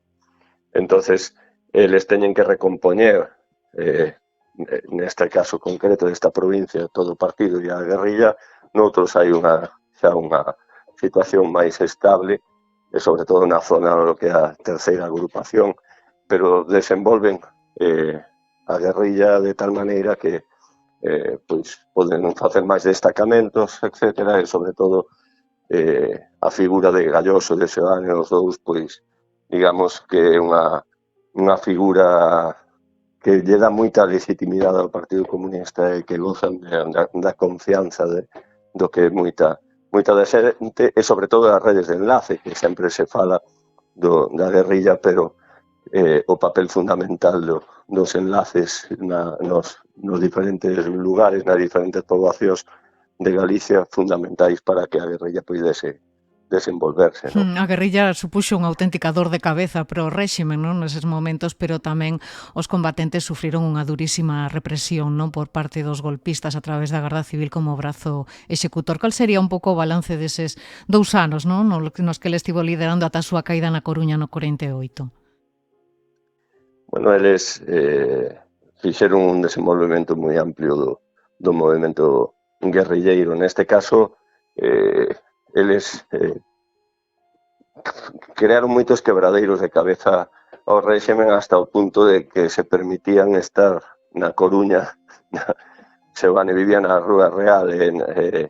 Entonces, eles teñen que recompoñer, neste caso concreto desta provincia, todo o partido e a guerrilla. Noutros hai xa unha situación máis estable, e sobre todo na zona do que é a terceira agrupación, pero desenvolven a guerrilla de tal maneira que pois poden facer máis destacamentos, etc. E sobre todo a figura de Galloso e de Seoane, os dous, pois digamos que é unha figura que lle dá moita legitimidade ao Partido Comunista e que gozan da confianza do que moita da xente, e sobre todo das redes de enlace, que sempre se fala da guerrilla, pero o papel fundamental dos enlaces nos diferentes lugares, nas diferentes poboacións de Galicia, fundamentais para que a guerrilla pudese desenvolverse. A guerrilla supuxo unha auténtica dor de cabeza para o réxime, non, neses momentos, pero tamén os combatentes sufriron unha durísima represión, non, por parte dos golpistas a través da Garda Civil como brazo executor. Cal sería un pouco o balance deses 2 anos, non, nos que ele estivo liderando ata a súa caída na Coruña no 48? Bueno, eles fixeron un desenvolvemento moi amplio do movimento guerrilleiro. Neste caso, eles crearon moitos quebradeiros de cabeza ao réxemen hasta o punto de que se permitían estar na Coruña. Seoane vivía na Rúa Real e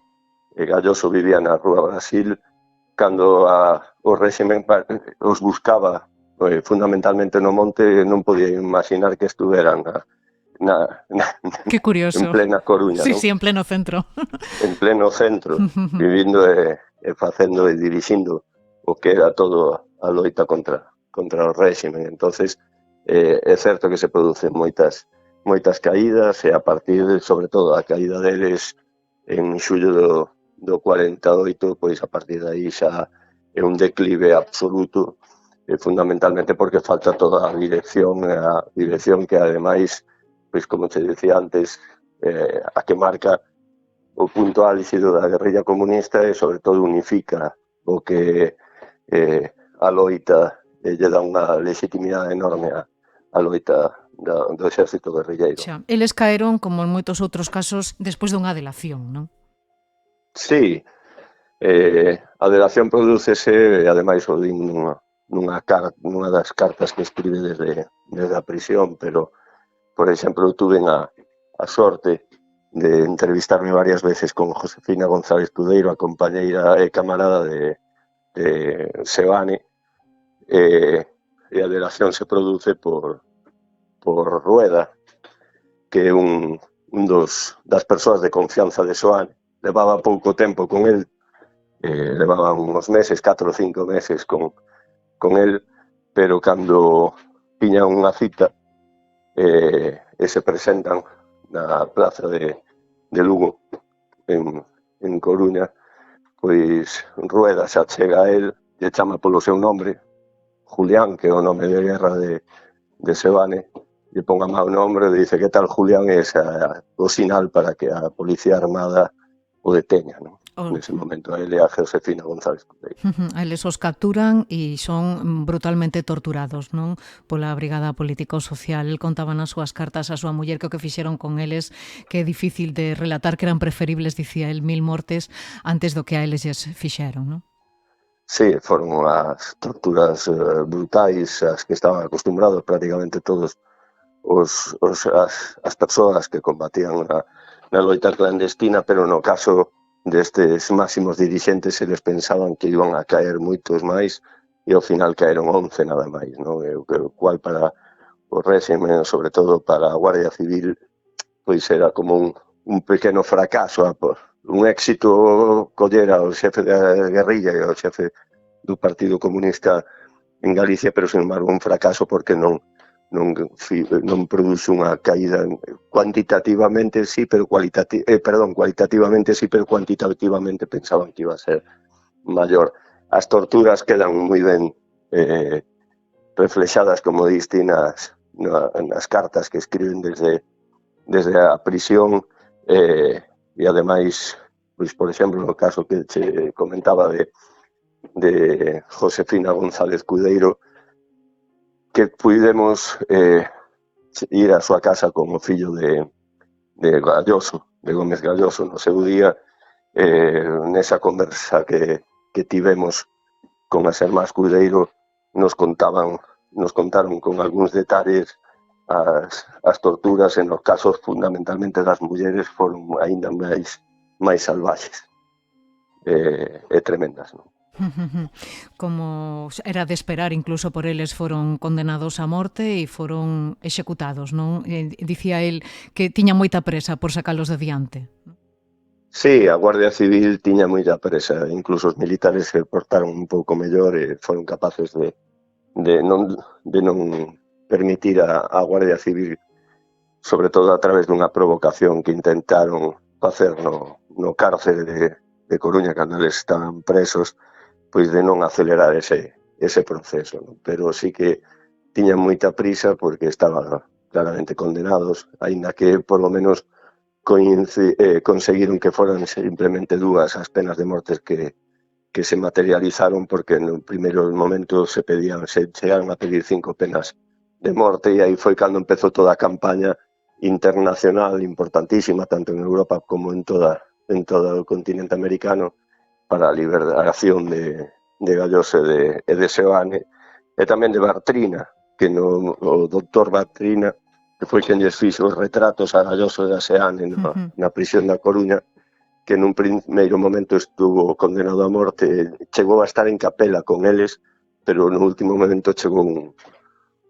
Galloso vivía na Rúa Brasil, cando o réxemen os buscaba fundamentalmente no monte. Non podía imaginar que estuveran Qué curioso. en plena Coruña. Sí, ¿no? sí, en pleno centro. En pleno centro, vivindo e facendo e dirixindo o que era todo a loita contra o réximen. Entonces, é certo que se producen moitas caídas, e a partir, sobre todo, a caída deles en xullo do 48, pois a partir de aí xa é un declive absoluto, fundamentalmente porque falta toda a dirección que ademais, pois como te decía antes, a que marca o punto álxido da guerrilla comunista e sobre todo unifica o que a loita lle dá unha legitimidade enorme a loita do exército guerrilleiro. Xa, eles caeron, como en moitos outros casos, despois dunha delación, non? Sí, a delación prodúcese, ademais o din nunha das cartas que escribe desde a prisión, pero, por exemplo, tuve a sorte de entrevistarme varias veces con Josefina González Cudeiro, a compañeira e camarada de Seoane, e a delación se produce por Rueda, que é un das persoas de confianza de Seoane. Levaba pouco tempo con el, levaba uns meses, 4 ou 5 meses con el, pero cando tiña unha cita e se presentan na plaza de Lugo, en Coruña, pois Rueda xa chega a el, lle chama polo seu nome, Julián, que é o nome de guerra de Seoane, lle pon a mau nombre e dice: "Que tal, Julián?", é o sinal para que a Policía Armada o deteña, non? Nese momento, a ele a Josefina González Cudeiro. Eles os capturan e son brutalmente torturados, non? Pola Brigada Político-Social. El contaba nas súas cartas a súa muller que o que fixeron con eles, que é difícil de relatar, que eran preferibles, dicía el, 1000 mortes antes do que a eles lles fixeron, non? Sí, foron as torturas brutais as que estaban acostumbrados prácticamente todos as persoas que combatían na loita clandestina, pero no caso destes máximos dirixentes eles pensaban que iban a caer moitos máis e ao final caeron 11 nada máis, non? O cual para o réxime, sobre todo para a Guardia Civil, pois era como un pequeno fracaso, un éxito coller ao xefe da guerrilla e ao xefe do Partido Comunista en Galicia, pero sin embargo un fracaso porque non produce unha caída cuantitativamente sí, pero cualitativamente sí, pero cuantitativamente pensaban que iba a ser maior. As torturas quedan moi ben reflexadas, como diste, nas cartas que escriben desde a prisión, e ademais, pois, por exemplo, no caso que te comentaba de Josefina González Cudeiro, que pudemos ir á súa casa con o fillo de Galloso, de Gómez Galloso, no seu día, nesa conversa que tivemos con as irmás Cudeiro, nos contaron con algúns detalles as torturas, en os casos fundamentalmente das mulleres, foron aínda máis salvaxes e tremendas, non? Como era de esperar, incluso por eles foron condenados a morte e foron executados, non? Dicía el que tiña moita presa por sacalos de diante. Sí, a Guardia Civil tiña moita presa, incluso os militares se portaron un pouco mellor e foron capaces de non permitir a Guardia Civil, sobre todo a través dunha provocación que intentaron facer no cárcere de Coruña cando eles estaban presos, pois de non acelerar ese proceso, non? Pero sí que tiñan moita prisa porque estaban claramente condenados, aínda que por lo menos conseguiron que foran simplemente 2 as penas de mortes que se materializaron, porque no primeiro momento se chegaron a pedir 5 penas morte, e aí foi cando empezou toda a campaña internacional importantísima, tanto en Europa como en todo o continente americano, para a liberación de Galloso e de Seoane, e tamén de Bartrina, que o doctor Bartrina, que foi quen lles fixo os retratos a Galloso e a Seoane na prisión da Coruña, que nun primeiro momento estuvo condenado a morte, chegou a estar en capela con eles, pero no último momento chegou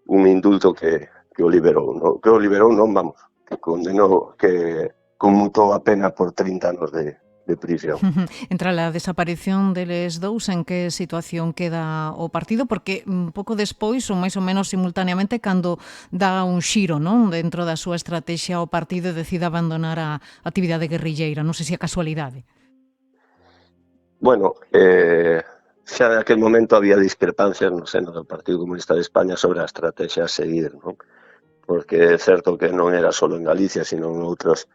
un indulto que o liberou, vamos, que condenou, que conmutou a pena por 30 anos de prisión. Entre a desaparición deles dous, en que situación queda o partido? Porque pouco despois, ou máis ou menos simultaneamente, cando dá un xiro, non, dentro da súa estrategia, o partido decide abandonar a actividade guerrilleira. Non sei se é casualidade. Bueno, xa naquel momento había discrepancias no seno do Partido Comunista de España sobre a estrategia a seguir, non? Porque é certo que non era só en Galicia, sino en outros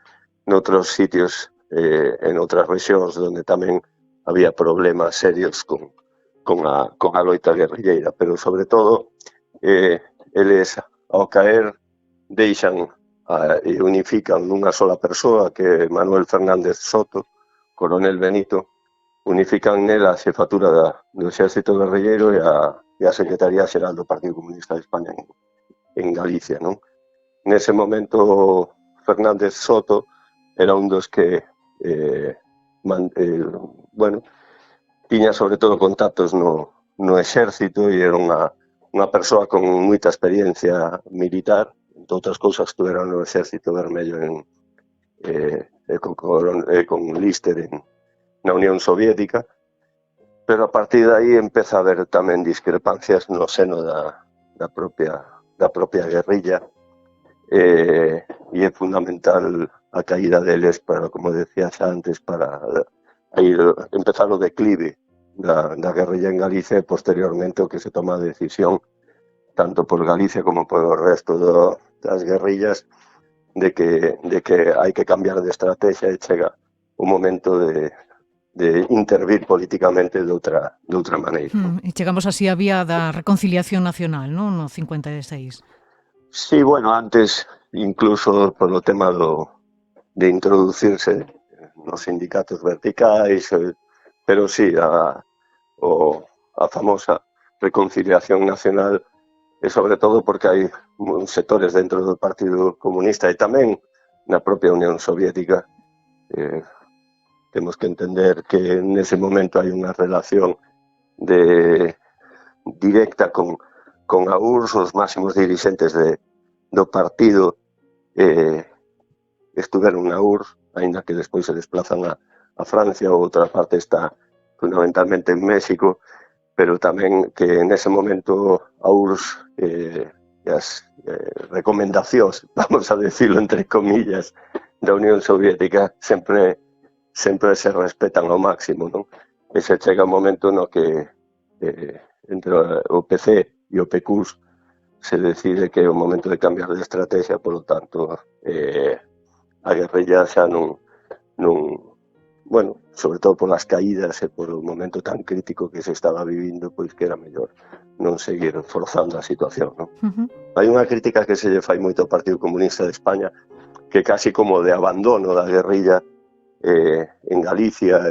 sitios, en outras rexións onde tamén había problemas serios con a loita guerrilleira, pero sobre todo eles ao caer deixan e unifican nunha sola persoa, que é Manuel Fernández Soto, coronel Benito, unifican nela a xefatura do Exército Guerrilleiro e a Secretaría Xeral do Partido Comunista de España en Galicia, non? Nese momento Fernández Soto era un dos que tiña sobre todo contactos no exército e era unha persoa con moita experiencia militar, entre outras cousas estuvera no Exército Vermello con Lister na Unión Soviética, pero a partir de aí empeza a haber tamén discrepancias no seno da propia guerrilla, e é fundamental a caída deles para, como decía xa antes, para empezar o declive da guerrilla en Galicia e posteriormente o que se toma a decisión tanto por Galicia como por o resto das guerrillas de que hai que cambiar de estrategia e chega o momento de intervir políticamente de outra maneira. E chegamos así á vía da reconciliación nacional, non? No 56. Sí, bueno, antes incluso polo tema de introducirse nos sindicatos verticais, pero sí, a famosa reconciliación nacional, e sobre todo porque hai sectores dentro do Partido Comunista e tamén na propia Unión Soviética. Temos que entender que nese momento hai unha relación directa con a URSS, os máximos dirixentes do partido estuveron na URSS, aínda que despois se desplazan a Francia, ou outra parte está fundamentalmente en México, pero tamén que nese momento a URSS e as recomendacións, vamos a decirlo entre comillas, da Unión Soviética sempre se respetan ao máximo, non? E se chega un momento no que entre o PC e o PQS se decide que é o momento de cambiar de estrategia, por lo tanto, a guerrilla xa non, bueno, sobre todo por as caídas e por o momento tan crítico que se estaba vivindo, pois que era mellor non seguir forzando a situación, non? Hai unha crítica que se lle fai moito ao Partido Comunista de España, que casi como de abandono da guerrilla en Galicia,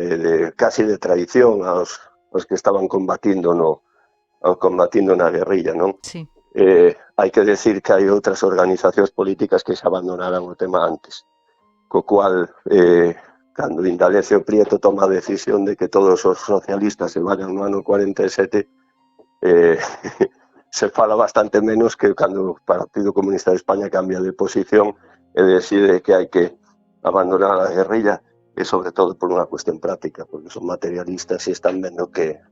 casi de traición aos que estaban combatindo na guerrilla, non? Sí. Hai que decir que hai outras organizacións políticas que se abandonaran o tema antes, co cual cando Indalecio Prieto toma a decisión de que todos os socialistas se vayan no ano 47, se fala bastante menos que cando o Partido Comunista de España cambia de posición e decide que hai que abandonar a guerrilla, e sobre todo por unha cuestión práctica, porque son materialistas e están vendo que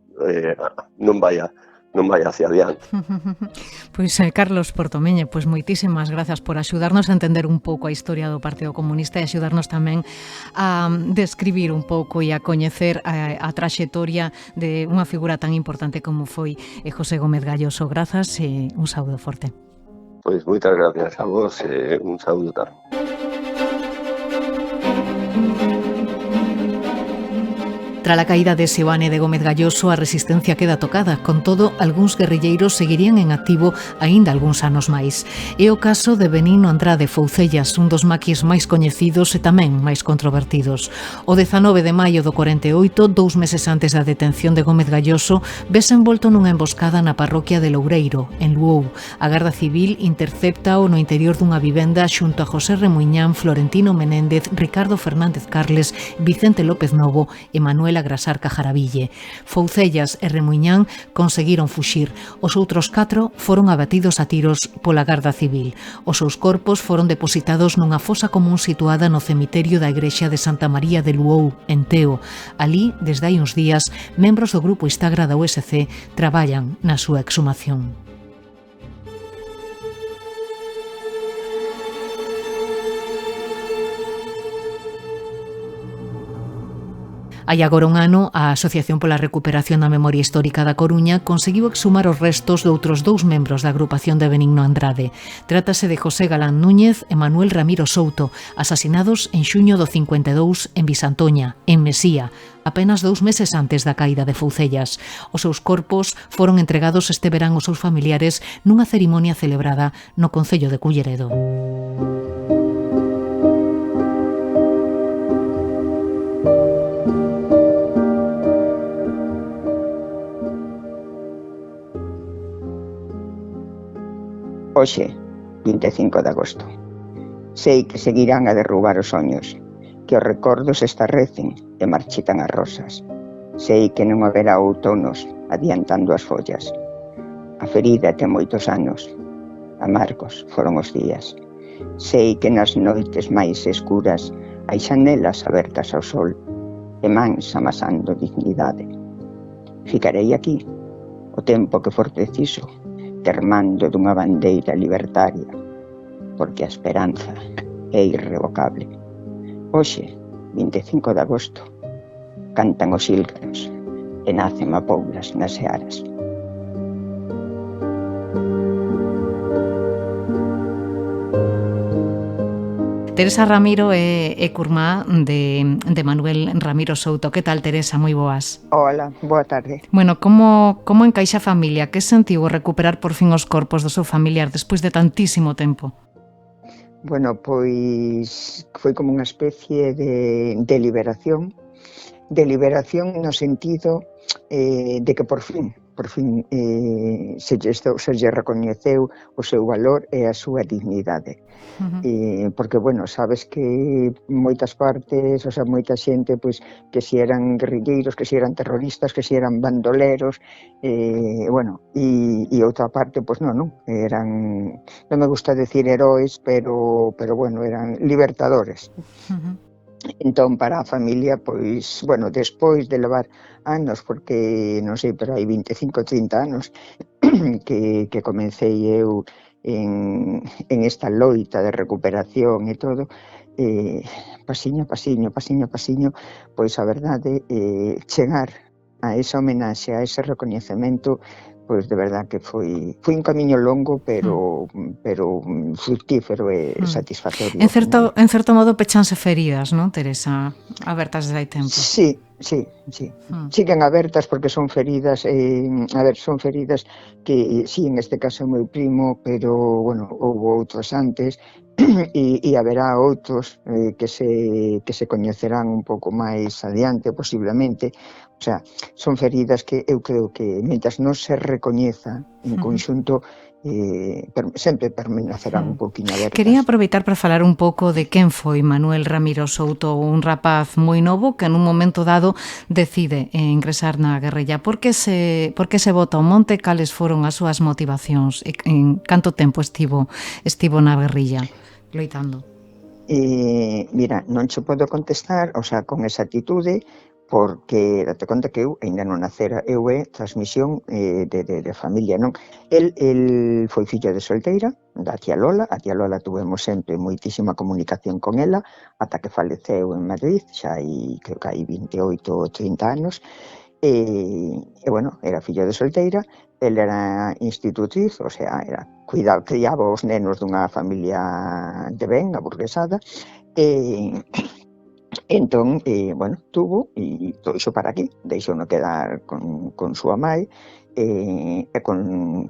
non vai hacia adiante. Pois Carlos Portomeño, pois moitísimas grazas por axudarnos a entender un pouco a historia do Partido Comunista e axudarnos tamén a describir un pouco e a coñecer a traxectoria de unha figura tan importante como foi José Gómez Galloso. Grazas e un saúdo forte. Pois moitas gracias a vos e un saúdo tamén. Tras a caída de Seoane de Gómez Galloso, a resistencia queda tocada. Con todo, algúns guerrilleiros seguirían en activo aínda algúns anos máis. É o caso de Benigno Andrade Foucellas, un dos maquis máis coñecidos e tamén máis controvertidos. O 19 de maio do 48, 2 meses antes da detención de Gómez Galloso, vese envolto nunha emboscada na parroquia de Loureiro, en Luou. A Garda Civil intercepta-o no interior dunha vivenda xunto a José Remuñán, Florentino Menéndez, Ricardo Fernández Carles, Vicente López Novo e Manuel Agrasar Cajaraville. Foucellas e Remuñán conseguiron fuxir. Os outros 4 foron abatidos a tiros pola Garda Civil. Os seus corpos foron depositados nunha fosa común situada no cemiterio da igrexa de Santa María de Luou, en Teo. Alí, desde hai uns días, membros do grupo Istagra da USC traballan na súa exhumación. Hai agora un ano, a Asociación pola Recuperación da Memoria Histórica da Coruña conseguiu exhumar os restos de outros 2 membros da agrupación de Benigno Andrade. Trátase de José Galán Núñez e Manuel Ramiro Souto, asasinados en xuño do 52 en Bisantoña, en Mesía, apenas 2 meses antes da caída de Foucellas. Os seus corpos foron entregados este verán aos seus familiares nunha cerimonia celebrada no concello de Culleredo. Hoxe, 25 de agosto. Sei que seguirán a derrubar os soños, que os recordos estarrecen e marchitan as rosas. Sei que non haberá outonos adiantando as follas. A ferida ten moitos anos, amargos foron os días. Sei que nas noites máis escuras hai xanelas abertas ao sol e mans amasando dignidade. Ficarei aquí, o tempo que for preciso, termando dunha bandeira libertaria, porque a esperanza é irrevocable. Hoxe, 25 de agosto, cantan os ílgaros e nacen mapoulas nas searas. Teresa Ramiro é curmá de Manuel Ramiro Souto. Que tal, Teresa? Moi boas. Hola, boa tarde. Bueno, como encaixa a familia? Que sentiu recuperar por fin os corpos do seu familiar despois de tantísimo tempo? Bueno, pois foi como unha especie de liberación no sentido de que por fin se lle recoñeceu o seu valor e a súa dignidade. Porque, bueno, sabes que moitas partes, o sea, moita xente, pois, que si eran guerrilleiros, que si eran terroristas, que si eran bandoleros, bueno, e outra parte, pois non me gusta decir heróis, pero bueno, eran libertadores. Entón, para a familia, pois, bueno, despois de levar anos, porque, non sei, pero hai 25, 30 anos que comecei eu en esta loita de recuperación e todo, pasiño, pois a verdade, chegar a esa homenaxe, a ese recoñecemento, pois de verdad que foi un camiño longo, pero fructífero e satisfactorio. En certo modo pechanse feridas, non, Teresa? Abertas desde hai tempo. Sí. Siguen abertas porque son feridas, son feridas que, sí, en este caso é meu primo, pero, bueno, houve outros antes, e haberá outros que se coñecerán un pouco máis adiante, posiblemente. O sea, son feridas que eu creo que, mentras non se recoñeza en conxunto, sempre permanecerán un pouquinho abertas. Quería aproveitar para falar un pouco de quen foi Manuel Ramiro Souto, un rapaz moi novo que nun momento dado decide ingresar na guerrilla. Por que se bota ao monte? Cales foron as súas motivacións? En canto tempo estivo na guerrilla loitando? Mira, non che podo contestar, o sea, con esa actitude, porque date conta que eu ainda non nacera, eu é transmisión de familia, non? El foi fillo de solteira da tía Lola, a tía Lola tuvemos sempre moitísima comunicación con ela, ata que faleceu en Madrid, xa creo que hai 28 ou 30 anos, e bueno, era fillo de solteira, el era institutriz, o sea, criaba os nenos dunha familia de ben, aburguesada, Entón, bueno, tuvo e todo iso para aquí, deixou no quedar con súa mai e con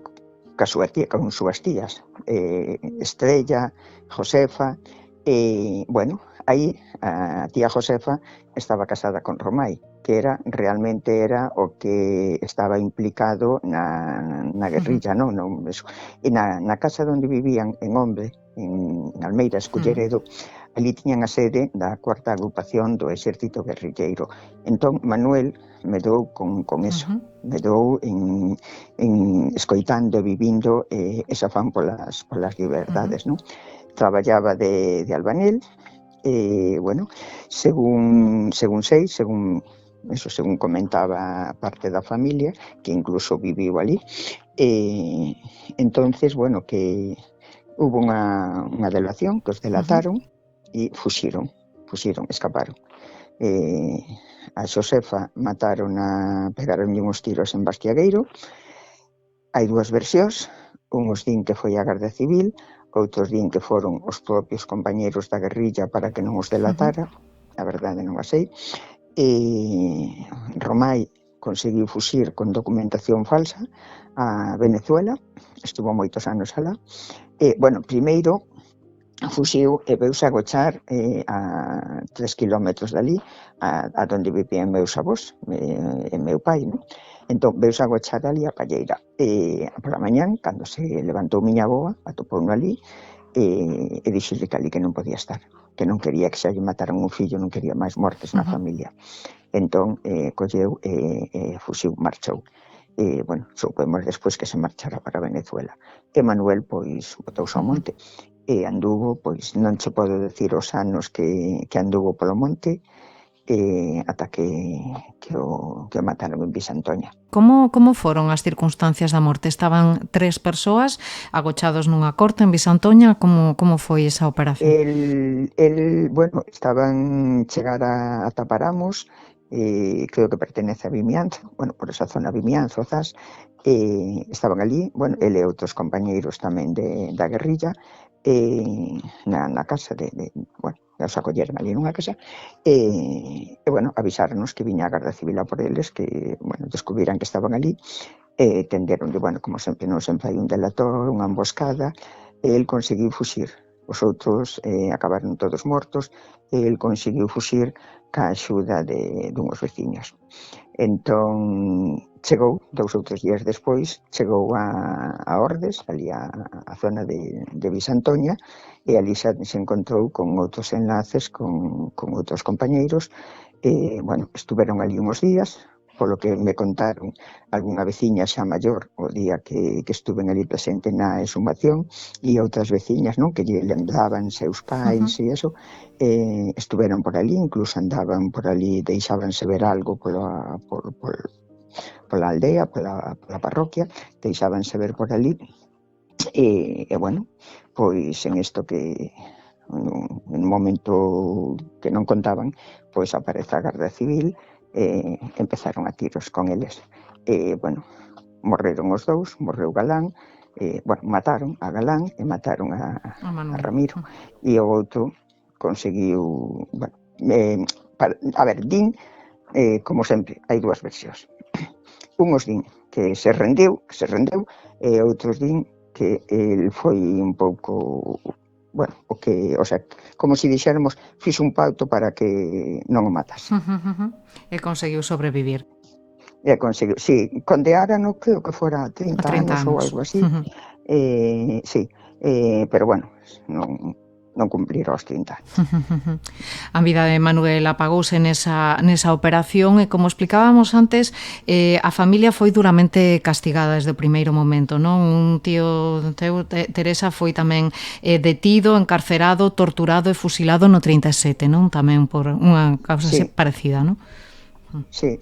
súas tías, Estrella, Josefa, bueno, aí a tía Josefa estaba casada con Romai, que realmente era o que estaba implicado na guerrilla, non? Eso. E na casa onde vivían en Ombre, en Almeida, Esculleredo, ali tiñan a sede da cuarta agrupación do exército guerrilleiro. Entón, Manuel medou con eso, medou en escoitando e vivindo esa fan polas liberdades, non? Traballaba de albanel, bueno, según comentaba parte da familia, que incluso viviu ali, entonces, bueno, que hubo unha delación, que os delataron e fuxiron, escaparon. A Xosefa pegaronlle uns tiros en Bastiagueiro. Hai dúas versións, uns din que foi a Garda Civil, outros din que foron os propios compañeros da guerrilla para que non os delatara, a verdade non a sei. Romai conseguiu fuxir con documentación falsa a Venezuela, estuvo moitos anos alá. Bueno, primeiro fuxiu e veuse agochar a 3 kilómetros dali, a donde vivían meus avós e meu pai, non? Entón, veuse agochar ali a palleira. Pola mañán, cando se levantou miña avoa, atopouno ali, e dixille que ali que non podía estar, que non quería que xa lle mataran un fillo, non quería máis mortes na familia. Entón, colleu e fuxiu, marchou. Bueno, soupemos despois que se marchara para Venezuela. E Manuel, pois, botouse ao monte. E anduvo, pois, non che podo decir os anos que anduvo polo monte, ata que o mataron en Visantoña. Como foron as circunstancias da morte? Estaban 3 persoas agochados nunha corte en Visantoña? Como foi esa operación? Bueno, estaban chegar a Taparamos, creo que pertenece a Vimianzo, bueno, por esa zona Vimianzo, Zas, estaban ali, bueno, ele e outros compañeiros tamén da guerrilla, na casa bueno, os acolleron ali nunha casa, e bueno, avisáronos que viña a Garda Civil a por eles, que, bueno, descubriran que estaban ali, tenderon, bueno, como sempre, non sempre hai un delator, unha emboscada, e el conseguiu fuxir. Os outros acabaron todos mortos, e el conseguiu fuxir ca axuda dunhos veciños. Entón, chegou, 2 ou 3 días despois, chegou a Ordes, ali a zona de Visantoña, e ali xa se encontrou con outros enlaces con outros compañeiros. Bueno, estuveron ali uns días, polo que me contaron algunha veciña xa maior o día que estuven ali presente na exhumación, e outras veciñas, non, que lle lembraban seus pais e eso, estuveron por ali, incluso andaban por ali, deixábanse ver algo pola aldea, pola parroquia, deixábanse ver por ali, e bueno, pois en isto que en un momento que non contaban, pois aparece a Garda Civil, empezaron a tiros con eles. Bueno, morreron os dous, morreu Galán, bueno, mataron a Galán e mataron a Ramiro, e o outro conseguiu, bueno, a ver, din, como sempre, hai dúas versións. Unos din que se rendeu, e outros din que el foi un pouco, bueno, o sea, como se dixéramos, fixo un pacto para que non o matase. E conseguiu sobrevivir. Conseguiu, sí, condeárano, creo que fora 30 anos ou algo así. Sí, pero bueno, non cumplir os 30 anos. A vida de Manuel apagouse nesa operación e, como explicábamos antes, a familia foi duramente castigada desde o primeiro momento, non? Un tío teu, Teresa, foi tamén detido, encarcerado, torturado e fusilado no 37, non? Tamén por unha causa parecida, non? Sí.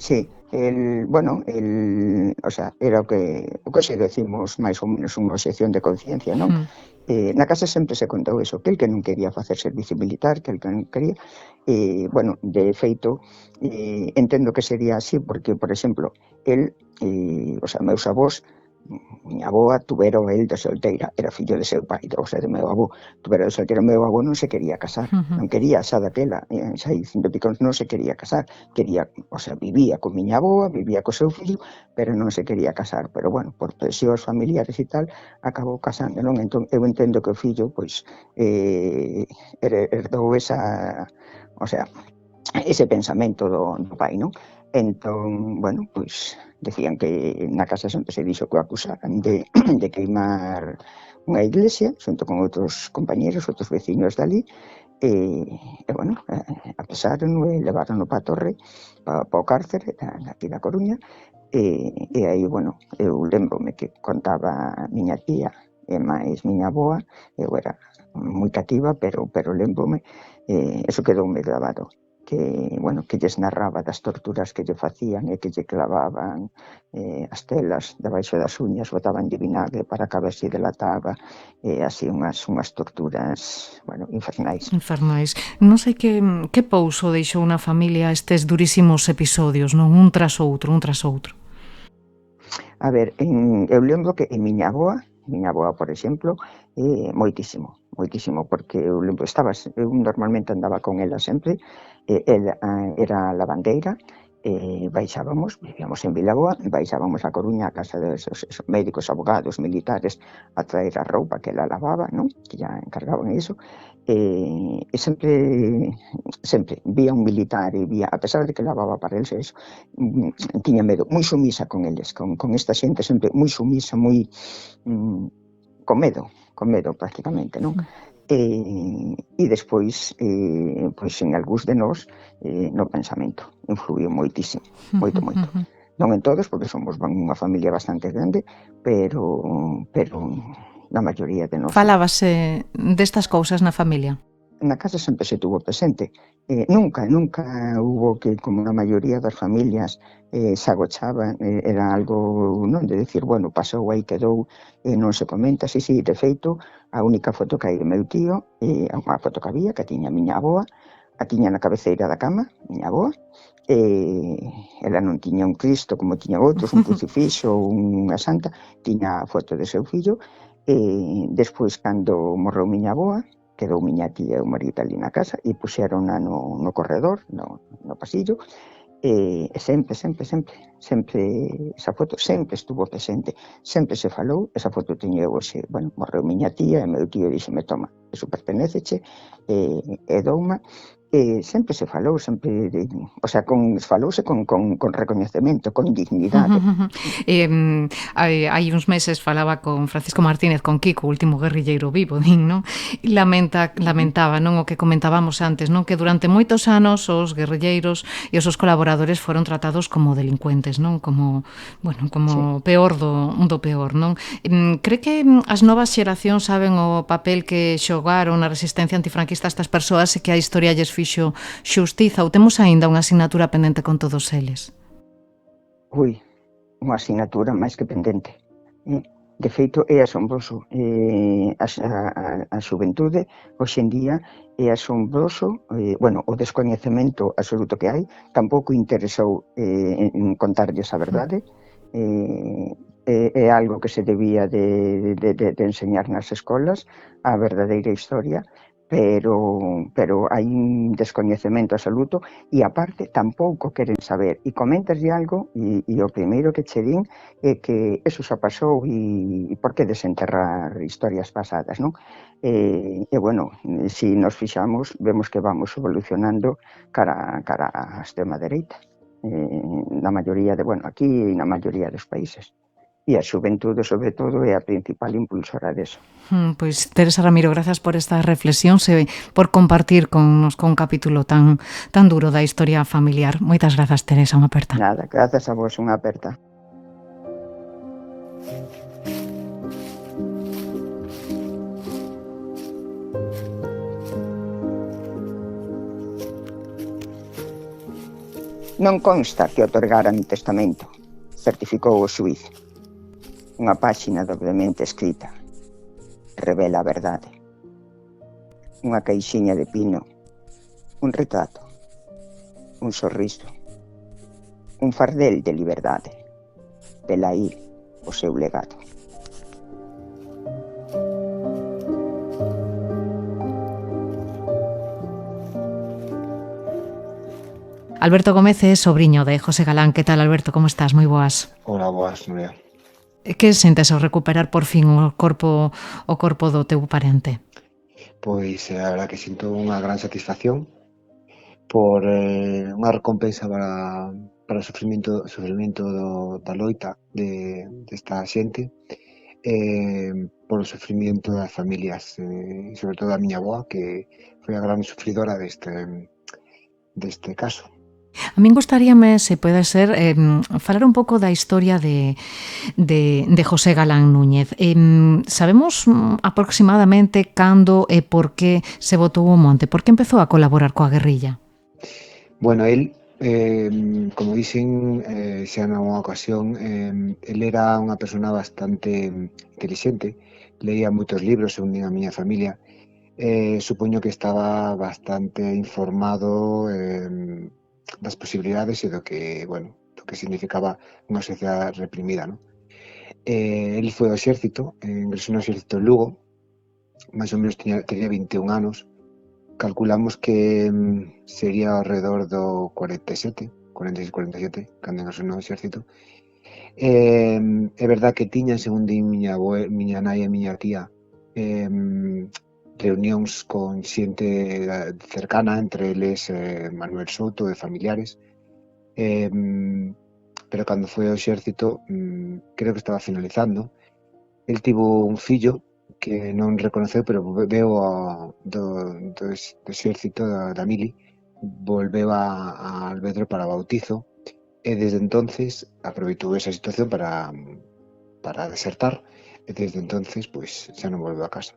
Bueno, o sea, era o que se decimos máis ou menos unha obxección de conciencia, non? Na casa sempre se contou eso, que el que non quería facer servicio militar, que el que non quería, bueno, de feito, entendo que sería así, porque, por exemplo, el, o sea, meus avós miña avoa tuvera el de solteira, era fillo de seu pai, ou sea, do meu avó, tuvera de solteira, o meu avó non se quería casar, non quería, xa daquela, xa hai 100 picos, non se quería casar, quería, o sea, vivía con miña avoa, vivía co seu fillo, pero non se quería casar, pero bueno, por presións familiares e tal, acabou casando, non? Entón, eu entendo que o fillo, pois, herdou esa, o sea, ese pensamento do pai, non? Entón, bueno, pois, decían que na casa sempre se dixo que o acusaran de queimar unha iglesia, xunto con outros compañeros, outros veciños dali, e bueno, a pesar, levaron para a torre, para o cárcere, aquí da Coruña, e aí, bueno, eu lembrome que contaba miña tía e máis miña avoa, eu era moi cativa, pero lembrome, eso quedoume grabado, que, bueno, que lles narraba das torturas que lle facían e que lle clavaban as telas debaixo das uñas, botaban de vinagre para que a ver se delataba, así unhas torturas, bueno, infernais. Infernais. Non sei que pouso deixou na familia estes durísimos episodios, non? Un tras outro. A ver, eu lembro que en miña avoa, por exemplo, moitísimo, porque eu lembro, eu normalmente andaba con ela sempre, ela era lavandeira, baixábamos, vivíamos en Vilaboa, baixábamos a Coruña a casa desos médicos, abogados, militares, a traer a roupa que ela lavaba, non? Que ya encargaban iso, e sempre vía un militar, e vía, a pesar de que lavaba para eles, eso, tiña medo, moi sumisa con eles, con esta xente sempre moi sumisa, moi con medo prácticamente, non? E despois, pois en algúns de nós, no pensamento, influiu moitísimo, moito. Non en todos, porque somos unha familia bastante grande, pero na maioría de nós. Falábase destas cousas na familia? Na casa sempre se tuvo presente. Nunca hubo que, como na maioría das familias, se agochaban, era algo, non, de decir, bueno, pasou aí, quedou, non se comenta, sí, de feito, a única foto que hai do meu tío, unha foto que había, que tiña a miña avoa, a tiña na cabeceira da cama, miña avoa, ela non tiña un Cristo como tiña outros, un crucifixo, unha santa, tiña a foto de seu fillo, despois, cando morreu miña avoa, quedou miña tía e o marido ali na casa e puxeronna no corredor, no pasillo, e sempre esa foto sempre estuvo presente, sempre se falou, esa foto teño eu hoxe, bueno, morreu miña tía e meu tío dixeme, toma, eso pertenéceche, e douma, sempre se falou, o sea, falouse con recoñecemento, con dignidade. Hai uns meses falaba con Francisco Martínez, con Kiko, o último guerrilleiro vivo, non? E lamentaba, non, o que comentábamos antes, non, que durante moitos anos os guerrilleiros e os seus colaboradores foron tratados como delincuentes, non? Como, bueno, como peor do peor, non? Cree que as novas xeracións saben o papel que xogaron na resistencia antifranquista estas persoas e que a historia lles fixo xustiza, ou temos aínda unha asignatura pendente con todos eles? Ui, unha asignatura máis que pendente. De feito, é asombroso. A xuventude, hoxe en día, é asombroso, bueno, o descoñecemento absoluto que hai, tampouco interesou en contarlles a verdade, é algo que se debía de enseñar nas escolas, a verdadeira historia, pero hai un descoñecemento absoluto e aparte tampouco queren saber e comentaslle algo e o primeiro que che din é que eso xa pasou e por que desenterrar historias pasadas, non? E bueno, se nos fixamos vemos que vamos evolucionando cara á extrema dereita na maioría aquí e na maioría dos países. E a xuventude, sobre todo, é a principal impulsora deso. Pois, Teresa Ramiro, grazas por estas reflexións e por compartir connos un capítulo tan duro da historia familiar. Moitas grazas, Teresa, unha aperta. Nada, grazas a vos, unha aperta. Non consta que otorgara mi testamento, certificou o xuíz. Unha páxina dobremente escrita revela a verdade. Unha caixiña de pino, un retrato, un sorriso, un fardel de liberdade. Velaí, o seu legado. Alberto Gómez é sobriño de José Galán. Que tal, Alberto? Como estás? Moi boas. Hola, boas, Nuria. Que sentes ao recuperar por fin o corpo do teu parente? Pois a verdad que sinto unha gran satisfacción por unha recompensa para o sufrimento da loita desta xente, por o sufrimento das familias, sobre todo a miña avoa, que foi a gran sufridora deste caso. A min gustaríame, se pode ser, falar un pouco da historia de José Galán Núñez. Sabemos aproximadamente cando e por que se botou ao monte? Por que empezou a colaborar coa guerrilla? Bueno, el, como dixen xa nunha ocasión, el era unha persona bastante intelixente, leía moitos libros, según a miña familia, supoño que estaba bastante informado das posibilidades e do que significaba unha sociedade reprimida, ¿no? El foi ao exército, ingresou no exército en Lugo, máis ou menos tenía 21 anos, calculamos que sería ao redor do 46, 47, cando ingresou no exército. É verdad que tiña, según di miña nai e miña tía, reunións con xente cercana, entre eles Manuel Souto e familiares, pero cando foi ao exército, creo que estaba finalizando, el tivo un fillo que non reconoceu, pero veo do exército da mili, volveu a Alvedro para bautizo, e desde entonces aproveitou esa situación para desertar, e desde entonces pois xa non volveu a casa.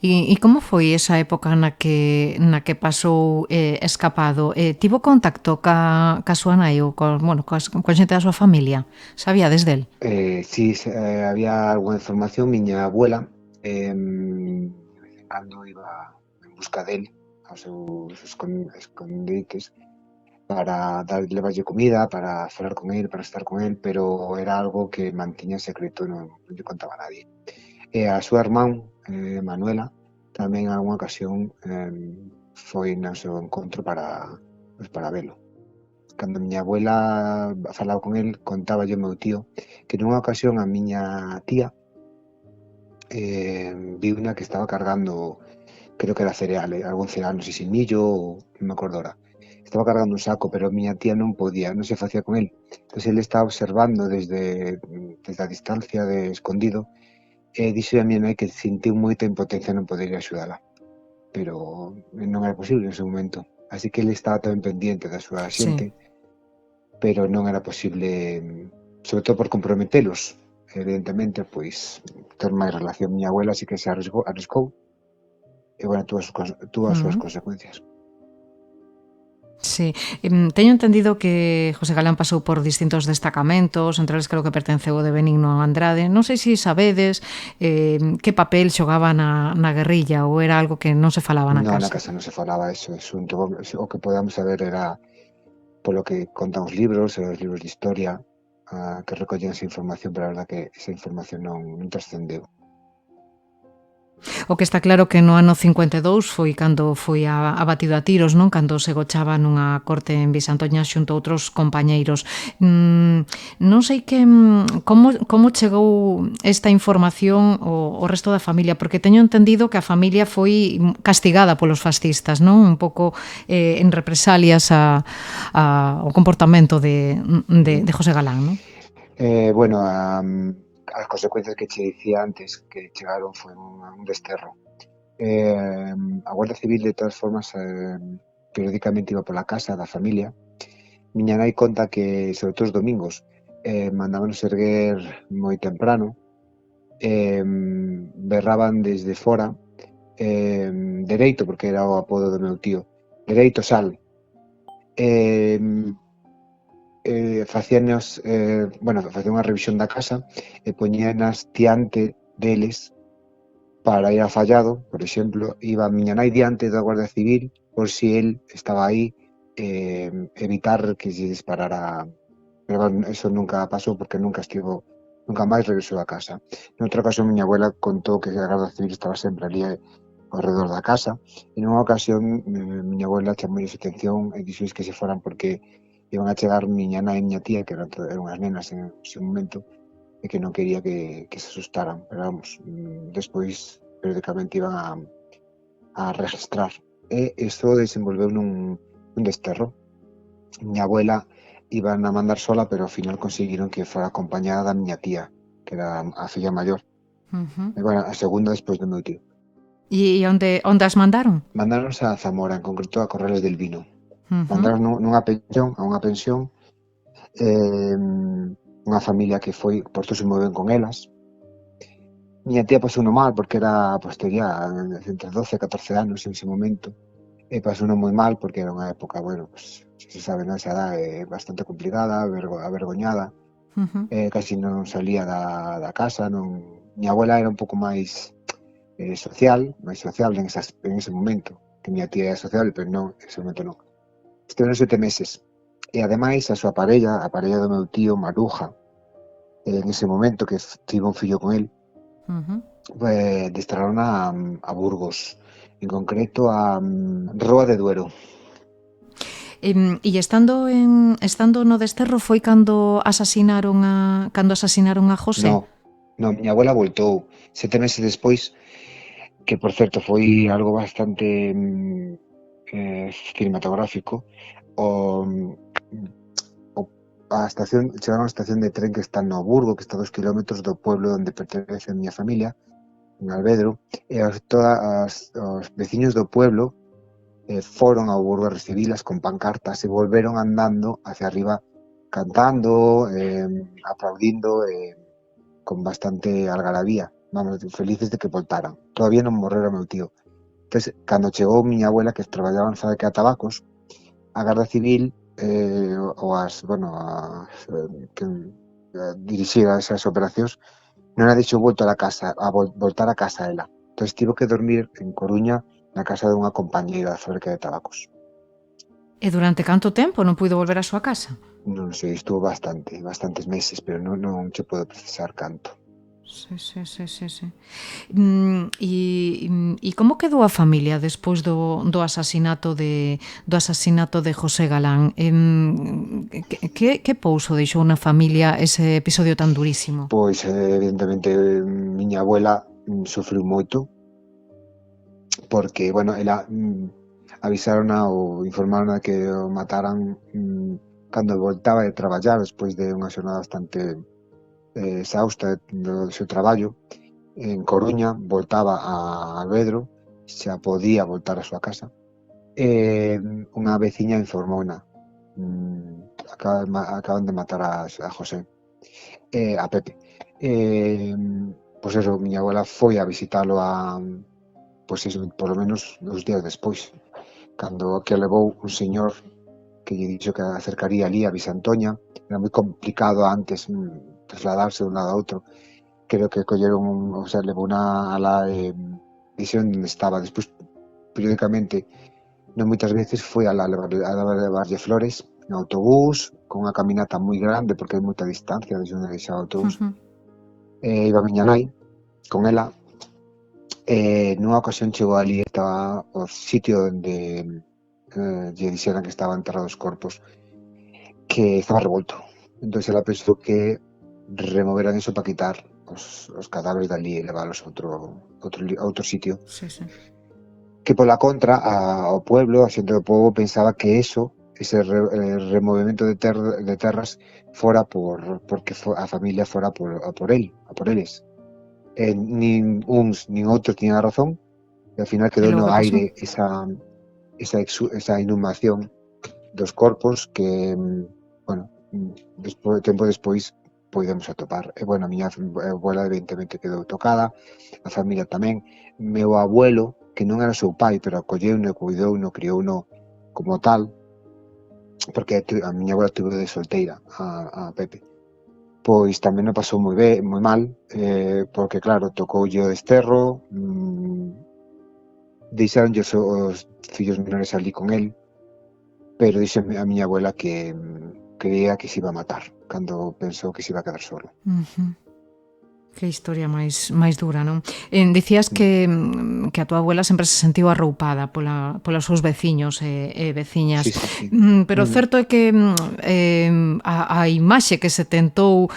E como foi esa época na que pasou escapado? Tivo contacto ca súa nai ou coa xente da súa familia? Sabía desde el? Sí, había algunha información. Miña abuela cando iba en busca del aos seus escondites para levarlle comida, para falar con el, para estar con el, pero era algo que mantiña secreto, non lle contaba a nadie. E a súa irmán, Manuela, tamén en algunha ocasión foi no seu encontro para velo. Cando miña abuela falaba con el, contáballe o meu tío que nunha ocasión a miña tía viu unha que estaba cargando, creo que era cereal, algún cereal, non sei se millo ou non me acordo ahora. Estaba cargando un saco, pero miña tía non podía, non se facía con el. Entón ele estaba observando desde a distancia de escondido, e dixo a miña nai que sentiu moita impotencia non poder ir axudala, pero non era posible en ese momento, así que ele estaba tamén pendiente da súa xente, pero non era posible, sobre todo por comprometelos, evidentemente, pois ter máis relación. Miña abuela así que se arriscou, e bueno, tuvo as súas consecuencias. Sí, teño entendido que José Galán pasou por distintos destacamentos, entre eles creo que pertenceu o de Benigno Andrade. Non sei se sabedes que papel xogaba na guerrilla ou era algo que non se falaba na casa. Non, na casa non se falaba eso. O que podamos saber era polo que contan os libros de historia que recollen esa información, pero a verdad que esa información non trascendeu. O que está claro que no ano 52 foi cando foi abatido a tiros, non? Cando se gochaba nunha corte en Visantoña xunto a outros compañeiros. Non sei como chegou esta información ao resto da familia, porque teño entendido que a familia foi castigada polos fascistas, non? Un pouco en represalias ao comportamento de José Galán, non? Bueno, as consecuencias que che dicía antes que chegaron foi un desterro. A Guardia Civil, de todas formas, periódicamente iba pola casa da familia. Miña nai conta que, sobre todo os domingos, mandábanos erguer moi temprano, berraban desde fora, dereito, porque era o apodo do meu tío, dereito sal. Facían unha revisión da casa e poñíanas diante deles para ir a fallado, por exemplo. Iba a miña nai diante da Guardia Civil por si el estaba aí, evitar que se disparara. Pero bueno, eso nunca pasou porque nunca estivo nunca máis regresou a casa. Noutra ocasión, miña abuela contou que a Garda Civil estaba sempre ali ao redor da casa, e nunha ocasión miña abuela chamou a atención e dixo que se foran porque iban a chegar miña nai e miña tía, que eran unhas nenas en ese momento, e que non quería que se asustaran, pero vamos, despois periódicamente iban a registrar. E isto desenvolveu nun desterro. Miña abuela iban a mandar sola, pero ao final conseguiron que fora acompañada da miña tía, que era a filla maior. E, bueno, a segunda despois do meu tío. E onde as mandaron? Mandáronse a Zamora, en concreto a Corrales del Vino. Mandaron a unha pensión, unha familia que portouse moi ben con elas. Miña tía pasou mal porque era, tería entre 12 e 14 anos en ese momento, e pasou moi mal porque era unha época, bueno, se sabe, esa edad é bastante complicada, avergoñada, casi non salía da casa, miña abuela era un pouco máis sociable en ese momento, que miña tía era sociable, pero non, en ese momento non. Estiveron 7 meses, e ademais a súa parella, a parella do meu tío, Maruja, en ese momento que tivo un fillo con él, desterraron a Burgos, en concreto a Roa de Duero. E estando no desterro foi cando asasinaron a José? No, miña abuela voltou 7 meses despois, que por certo foi algo bastante cinematográfico. Chegaron á estación de tren que está no Burgo, que está a 2 kilómetros do pueblo onde pertence a miña familia, en Alvedro, e os veciños do pueblo foron ao Burgo a recibilas con pancartas e volveron andando hacia arriba cantando, aplaudindo, con bastante algarabía, vamos, felices de que voltaran. Todavía non morrera meu tío. Entón, cando chegou miña abuela, que traballaba en fábrica de tabacos, a Garda Civil que dirixira esas operacións non a deixou voltar a casa ela. Entón, tivo que dormir en Coruña na casa dunha compañeira da fábrica de tabacos. E durante canto tempo non puido volver á súa casa? Non sei, estuvo bastantes meses, pero non che podo precisar canto. Sí. E como quedou a familia despois do asasinato de José Galán? Que pouso deixou na familia ese episodio tan durísimo? Pois, evidentemente, miña abuela sufriu moito, porque, bueno, ela avisárona ou informárona que o mataran cando voltaba de traballar despois de unha xornada bastante exhausta do seu traballo en Coruña, voltaba a Alvedro, xa podía voltar á súa casa, e unha veciña informouna, acaban de matar a José, a Pepe. Pois eso, miña abuela foi a visitalo por lo menos 2 días despois, cando que levou un señor que lle dixo que acercaría ali a Visantoña. Era moi complicado antes trasladarse de un lado a outro. Creo que colleron, levou a la dixeron onde estaba. Despois, periódicamente, non moitas veces foi a levarlle flores en autobús, con unha caminata moi grande, porque hai moita distancia desde onde deixaba o autobús. Iba miña nai con ela. Nunha ocasión chegou ali, estaba o sitio onde lle dixeran que estaban enterrados os corpos, que estaba revolto. Entón ela pensou que removeran eso para quitar os cadáveres dali e leválos a outro sitio. Sí. Que pola contra, ao pueblo, a xente do pobo pensaba que ese removimento de terras fora porque a familia fora a por eles. Nin uns nin outros tiñan razón, e ao final quedou no aire esa inhumación dos corpos que, bueno, tempo despois podemos atopar. E, bueno, a miña abuela evidentemente quedou tocada, a familia tamén. Meu abuelo, que non era o seu pai, pero acolleuno, cuidouno, criouno como tal, porque a miña abuela tuvo de solteira a Pepe, pois tamén o pasou moi mal, porque claro, tocoulle o desterro, deixaronlle os fillos menores ali con el, pero dixe a miña abuela que creía que se iba a matar cando pensou que se iba a quedar solo. Que historia máis dura, non? Dicías que a tua abuela sempre se sentiu arroupada polos seus veciños e veciñas. Sí. Pero certo é que a imaxe que se tentou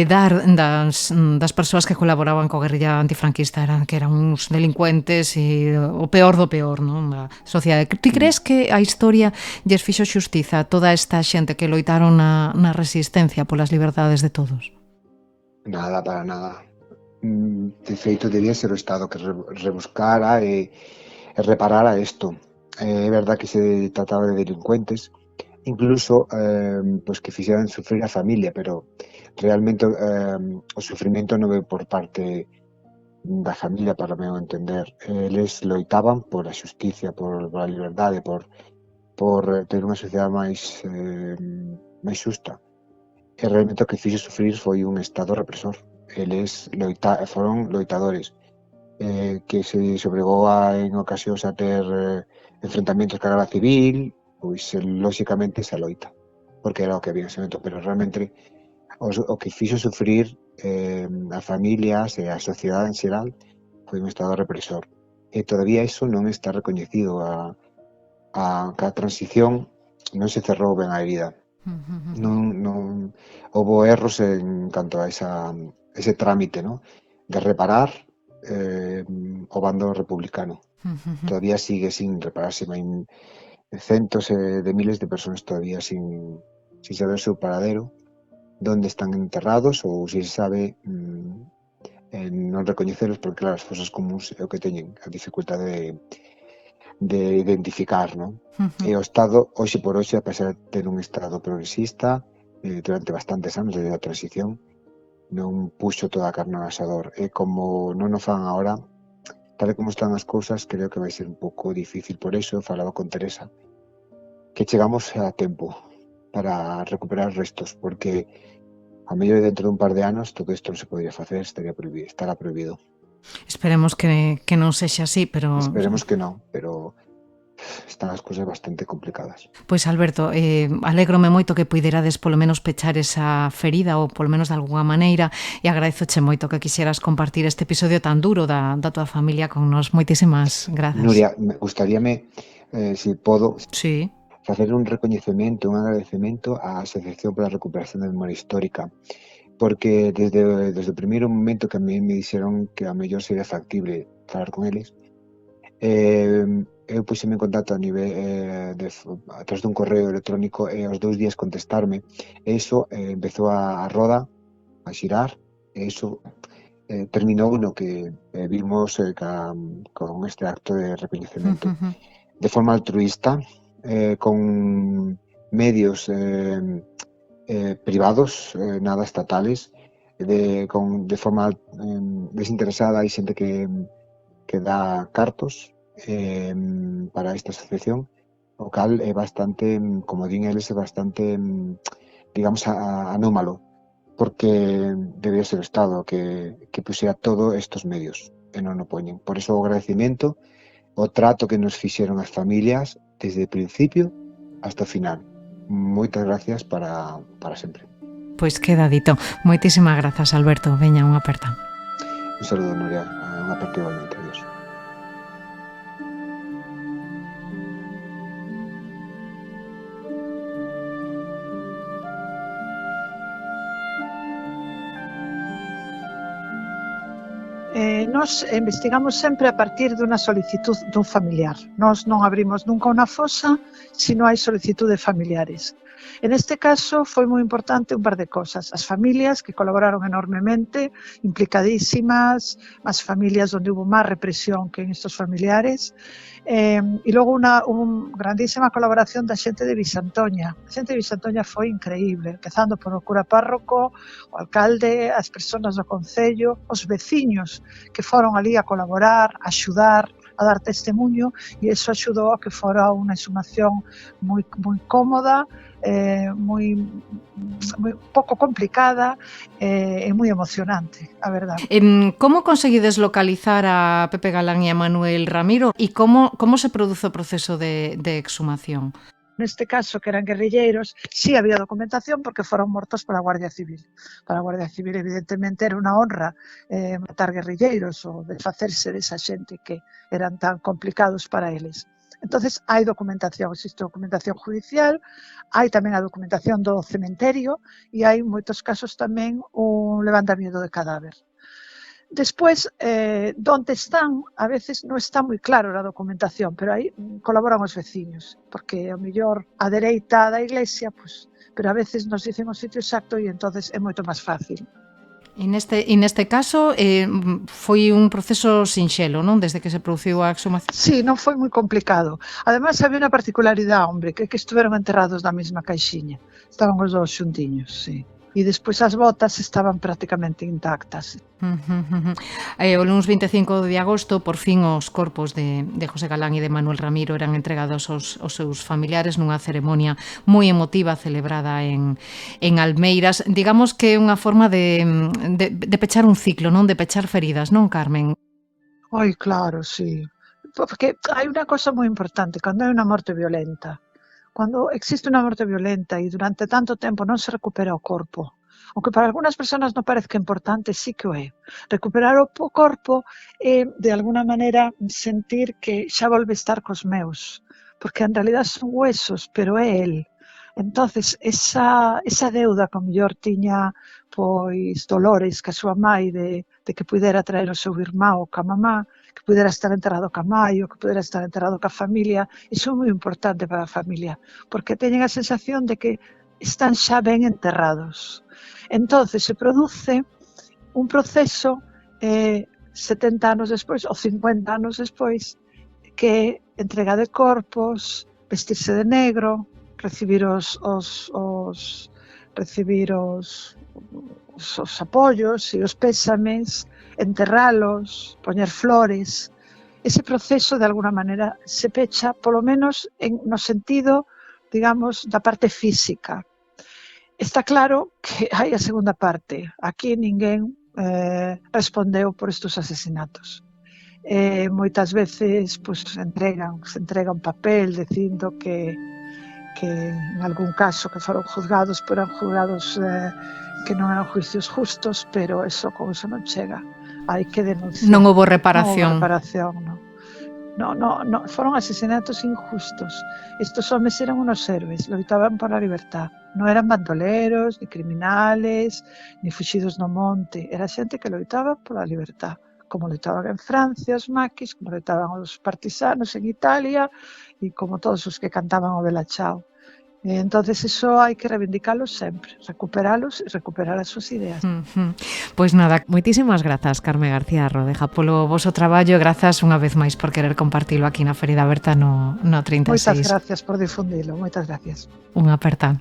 dar das persoas que colaboraban coa guerrilla antifranquista que eran uns delincuentes e o peor do peor, non? A sociedade. Ti crees que a historia lles fixo xustiza a toda esta xente que loitaron na resistencia polas liberdades de todos? Nada, para nada. De feito, debía ser o Estado que rebuscara e reparara isto. É verdad que se trataba de delincuentes, incluso pues que fixeran sufrir a familia, pero realmente o sufrimento non é por parte da familia, para meu entender. Eles loitaban por a xusticia, por a liberdade, por ter unha sociedade máis xusta. E realmente o que fixo sufrir foi un Estado represor. Eles foron loitadores, que se obregou en ocasións a ter enfrentamentos ca Garda Civil, pois lóxicamente se loita, porque era o que había en ese momento, pero realmente o que fixo sufrir a familias e a sociedade en xeral foi un Estado represor. E todavía iso non está recoñecido. A transición non se cerrou ben a herida. Non houve erros en canto a ese trámite, ¿no? De reparar o bando republicano. Todavía sigue sin repararse. Hai centos de miles de persoas todavía sin saber seu paradero, donde están enterrados, ou se sabe non recoñecelos, porque claro, as fosas comuns é o que teñen a dificultade de identificar, non? E o Estado, hoxe por hoxe, a pesar de ter un Estado progresista, durante bastantes anos desde a transición, non puxo toda a carne ao asador. E como non o fan agora, tal e como están as cousas, creo que vai ser un pouco difícil. Por iso, falaba con Teresa, que chegamos a tempo para recuperar restos, porque a mellor dentro dun par de anos todo isto non se podría facer, estará prohibido. Esperemos que non sexa así, pero... Esperemos que non, pero están as cousas bastante complicadas. Pois Alberto, alégrome moito que puiderades polo menos pechar esa ferida ou polo menos de alguna maneira, e agradezoche moito que quixeras compartir este episodio tan duro da tua familia con nos. Moitísimas grazas. Nuria, gustaríame, se podo, sí, facer un recoñecemento, un agradecemento á Asociación para a Recuperación da Memoria Histórica, porque desde o primeiro momento que a mí me dixeron que a mellor sería factible falar con eles, eu puxeme en contacto a través dun correo electrónico e aos 2 días contestarme, e iso empezou a roda a xirar, e iso terminou no que vimos con este acto de recoñecemento de forma altruista, con medios privados, nada estatales, de forma desinteresada. Hai xente que dá cartos para esta asociación, o cal é bastante, como din eles, é bastante, digamos, anómalo, porque debería ser o Estado que puxera todos estes medios, e non o poñen. Por iso o agradecimento, o trato que nos fixeron as familias desde o principio hasta o final. Moitas gracias para sempre. Pois queda dito. Moitísimas grazas, Alberto. Veña, unha aperta. Un saludo, Nuria. Unha aperta igualmente. Adiós. Nós investigamos sempre a partir dunha solicitud dun familiar. Nós non abrimos nunca unha fosa se non hai solicitud de familiares. En este caso foi moi importante un par de cosas. As familias que colaboraron enormemente, implicadísimas, as familias onde hubo máis represión que en estos familiares, e logo unha grandísima colaboración da xente de Visantoña. A xente de Visantoña foi increíble, empezando por o cura párroco, o alcalde, as persoas do concello, os veciños que foron ali a colaborar, a axudar, a dar testemunho, e iso axudou a que fora unha exhumación moi cómoda, moi pouco complicada e moi emocionante, a verdade. Como conseguides localizar a Pepe Galán e a Manuel Ramiro e como se produce o proceso de exhumación? neste caso, que eran guerrilleiros, sí había documentación porque foron mortos pola Guardia Civil. Para a Guardia Civil, evidentemente, era unha honra matar guerrilleiros ou desfacerse desa xente que eran tan complicados para eles. Entonces, hai documentación, existe documentación judicial, hai tamén a documentación do cementerio e hai, en moitos casos, tamén un levantamiento de cadáver. Despois, donde están, a veces non está moi claro na documentación, pero aí colaboran os veciños, porque ao mellor a dereita da iglesia, pues, pero a veces nos dicen o sitio exacto e entonces é moito máis fácil. E neste caso foi un proceso sinxelo, non? Desde que se produciu a exhumación. Sí, non foi moi complicado. Ademais, había unha particularidade, hombre, que estiveron enterrados na mesma caixiña. Estaban os dous xuntiños, sí. E despois as botas estaban prácticamente intactas. O luns 25 de agosto, por fin, os corpos de José Galán e de Manuel Ramiro eran entregados aos seus familiares nunha ceremonia moi emotiva celebrada en Almeiras. Digamos que é unha forma de pechar un ciclo, non? De pechar feridas, non, Carmen? Ai, claro, sí. Porque hai unha cosa moi importante, cando hai unha morte violenta. Cando existe unha morte violenta e durante tanto tempo non se recupera o corpo, aunque para algunhas persoas non parezca importante, sí que o é. Recuperar o corpo é, de alguna maneira, sentir que xa volve estar cos meus, porque en realidad son huesos, pero é el. Entonces, esa deuda que o mellor tiña pois Dolores, que a súa mãe, de que pudera traer o seu irmão ca mamá, que pudera estar enterrado ca mãe, ou que pudera estar enterrado ca familia, iso é moi importante para a familia, porque teñen a sensación de que están xa ben enterrados. Entonces, se produce un proceso 70 anos despois, ou 50 anos despois, que entrega de corpos, vestirse de negro, recibir os apoios e os pésames, enterralos, poñer flores. Ese proceso, de alguna maneira, se pecha, polo menos no sentido, digamos, da parte física. Está claro que hai a segunda parte. Aquí ninguén respondeu por estes asesinatos. Moitas veces pues, se entrega un papel dicindo que en algún caso que foron juzgados, pero eran juzgados que non eran juicios justos, pero con eso non chega. Hai que denunciar. Non houbo reparación. No, foron asesinatos injustos. Estos homes eran unos héroes, loitaban por a libertad. Non eran bandoleros, ni criminales, ni fuxidos no monte. Era xente que loitaba por a libertad, como loitaban en Francia os maquis, como loitaban os partisanos en Italia e como todos os que cantaban o Bella Ciao. Entonces eso hai que reivindicalos sempre, recuperalos e recuperar as súas ideas. Pois nada, moitísimas grazas, Carmen García Rodeja, polo voso traballo, grazas unha vez máis por querer compartilo aquí na Ferida Aberta no 36. Moitas gracias por difundilo, moitas gracias. Unha aperta.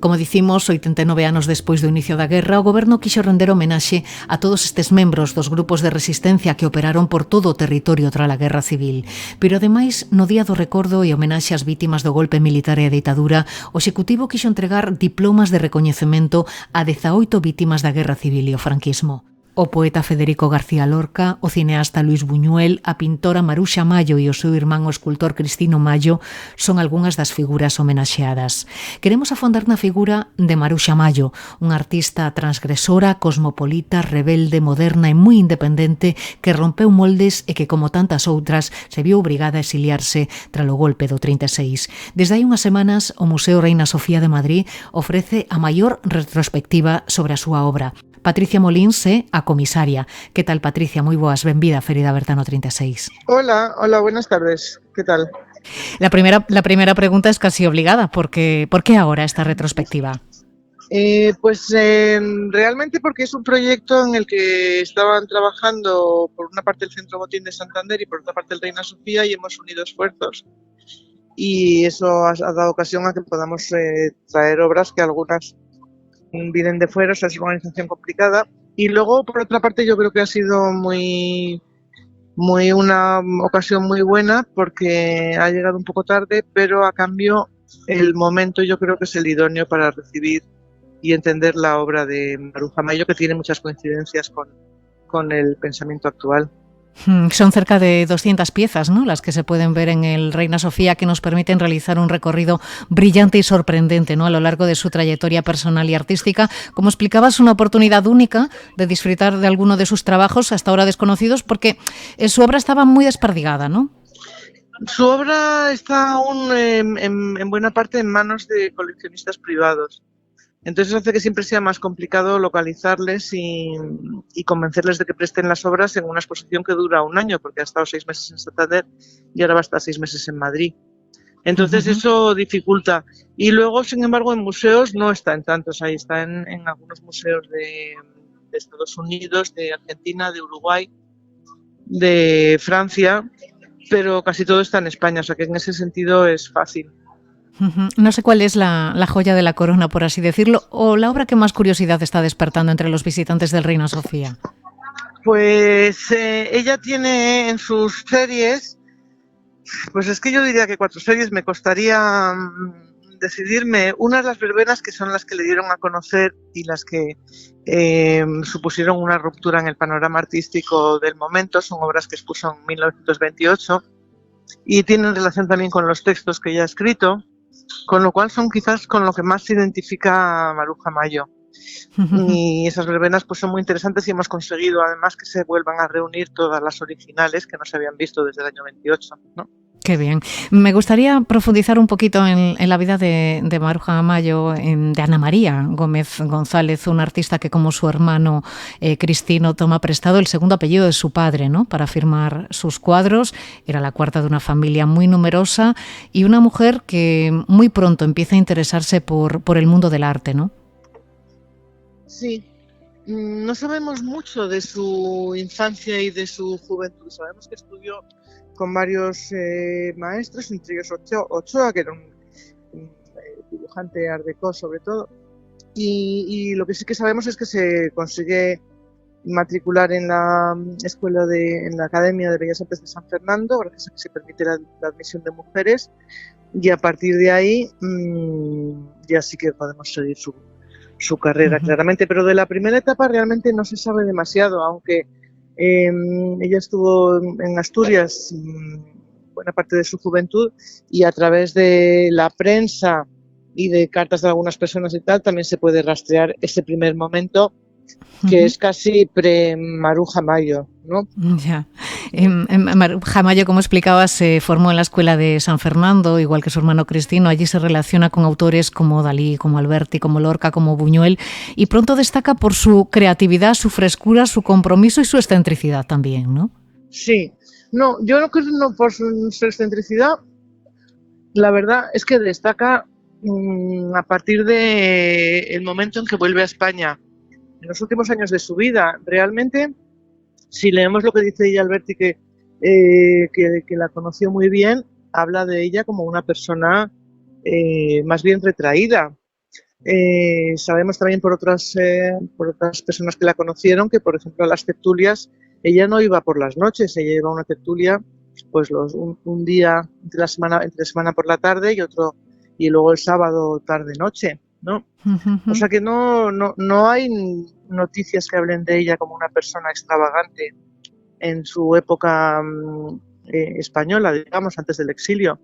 Como dicimos, 89 anos despois do inicio da guerra, o goberno quixo render homenaxe a todos estes membros dos grupos de resistencia que operaron por todo o territorio tras a guerra civil. Pero, ademais, no Día do Recordo e homenaxe ás vítimas do golpe militar e a ditadura, o Executivo quixo entregar diplomas de recoñecemento a 18 vítimas da guerra civil e o franquismo. O poeta Federico García Lorca, o cineasta Luis Buñuel, a pintora Maruxa Mallo e o seu irmán o escultor Cristino Mallo son algunhas das figuras homenaxeadas. Queremos afondar na figura de Maruxa Mallo, unha artista transgresora, cosmopolita, rebelde, moderna e moi independente que rompeu moldes e que, como tantas outras, se viu obrigada a exiliarse tras o golpe do 36. Desde hai unhas semanas, o Museo Reina Sofía de Madrid ofrece a maior retrospectiva sobre a súa obra. Patricia Molins é a comisaria. Que tal, Patricia? Moi boas, benvida a Ferida Aberta no 36. Hola, buenas tardes. ¿Qué tal? La primera pregunta es casi obligada. ¿Por qué ahora esta retrospectiva? Realmente porque es un proyecto en el que estaban trabajando por una parte el Centro Botín de Santander y por otra parte el Reina Sofía y hemos unido esfuerzos. Y eso ha dado ocasión a que podamos traer obras que algunas vienen de fuera, o sea, es una organización complicada. Y luego, por otra parte, yo creo que ha sido una ocasión muy buena porque ha llegado un poco tarde, pero a cambio el momento yo creo que es el idóneo para recibir y entender la obra de Maruja Mayo, que tiene muchas coincidencias con el pensamiento actual. Son cerca de 200 piezas, ¿no?, las que se pueden ver en el Reina Sofía, que nos permiten realizar un recorrido brillante y sorprendente, ¿no?, a lo largo de su trayectoria personal y artística. Como explicabas, una oportunidad única de disfrutar de alguno de sus trabajos hasta ahora desconocidos, porque su obra estaba muy desperdigada, ¿no? Su obra está aún en buena parte en manos de coleccionistas privados. Entonces hace que siempre sea más complicado localizarles y convencerles de que presten las obras en una exposición que dura un año, porque ha estado 6 meses en Santander y ahora va a estar 6 meses en Madrid. Entonces eso dificulta. Y luego, sin embargo, en museos no está en tantos. Ahí está en algunos museos de Estados Unidos, de Argentina, de Uruguay, de Francia, pero casi todo está en España, o sea que en ese sentido es fácil. No sé cuál es la joya de la corona, por así decirlo, o la obra que más curiosidad está despertando entre los visitantes del Reina Sofía. Pues ella tiene en sus series, pues es que yo diría que 4 series, me costaría decidirme. Una es Las Verbenas, que son las que le dieron a conocer y las que supusieron una ruptura en el panorama artístico del momento. Son obras que expuso en 1928 y tienen relación también con los textos que ella ha escrito, con lo cual son quizás con lo que más se identifica a Maruja Mayo. Y esas verbenas pues son muy interesantes y hemos conseguido además que se vuelvan a reunir todas las originales que no se habían visto desde el año 28, ¿no? Qué bien. Me gustaría profundizar un poquito en la vida de Maruja Mayo, de Ana María Gómez González, una artista que, como su hermano Cristino, toma prestado el segundo apellido de su padre, ¿no?, para firmar sus cuadros. Era la cuarta de una familia muy numerosa y una mujer que muy pronto empieza a interesarse por el mundo del arte, ¿no? Sí. No sabemos mucho de su infancia y de su juventud. Sabemos que estudió con varios maestros, entre ellos Ochoa, que era un dibujante art déco sobre todo, y lo que sí que sabemos es que se consigue matricular en la en la Academia de Bellas Artes de San Fernando, gracias a que se permite la admisión de mujeres, y a partir de ahí ya sí que podemos seguir su carrera, claramente, pero de la primera etapa realmente no se sabe demasiado, aunque ella estuvo en Asturias buena parte de su juventud y a través de la prensa y de cartas de algunas personas y tal también se puede rastrear ese primer momento que es casi pre-Maruja Mayo, ¿no? Ya. Maruja Mayo, como explicabas, se formó en la Escuela de San Fernando, igual que su hermano Cristino. Allí se relaciona con autores como Dalí, como Alberti, como Lorca, como Buñuel, y pronto destaca por su creatividad, su frescura, su compromiso y su excentricidad también, ¿no? Sí. No, yo no creo que por su excentricidad. La verdad es que destaca a partir del momento en que vuelve a España. En los últimos años de su vida, realmente, si leemos lo que dice ella Alberti, que la conoció muy bien, habla de ella como una persona más bien retraída. Sabemos también por otras personas que la conocieron que, por ejemplo, a las tertulias, ella no iba por las noches, ella iba a una tertulia pues un día entre semana por la tarde y luego el sábado tarde-noche, ¿no? O sea que no hay noticias que hablen de ella como una persona extravagante en su época española, digamos, antes del exilio.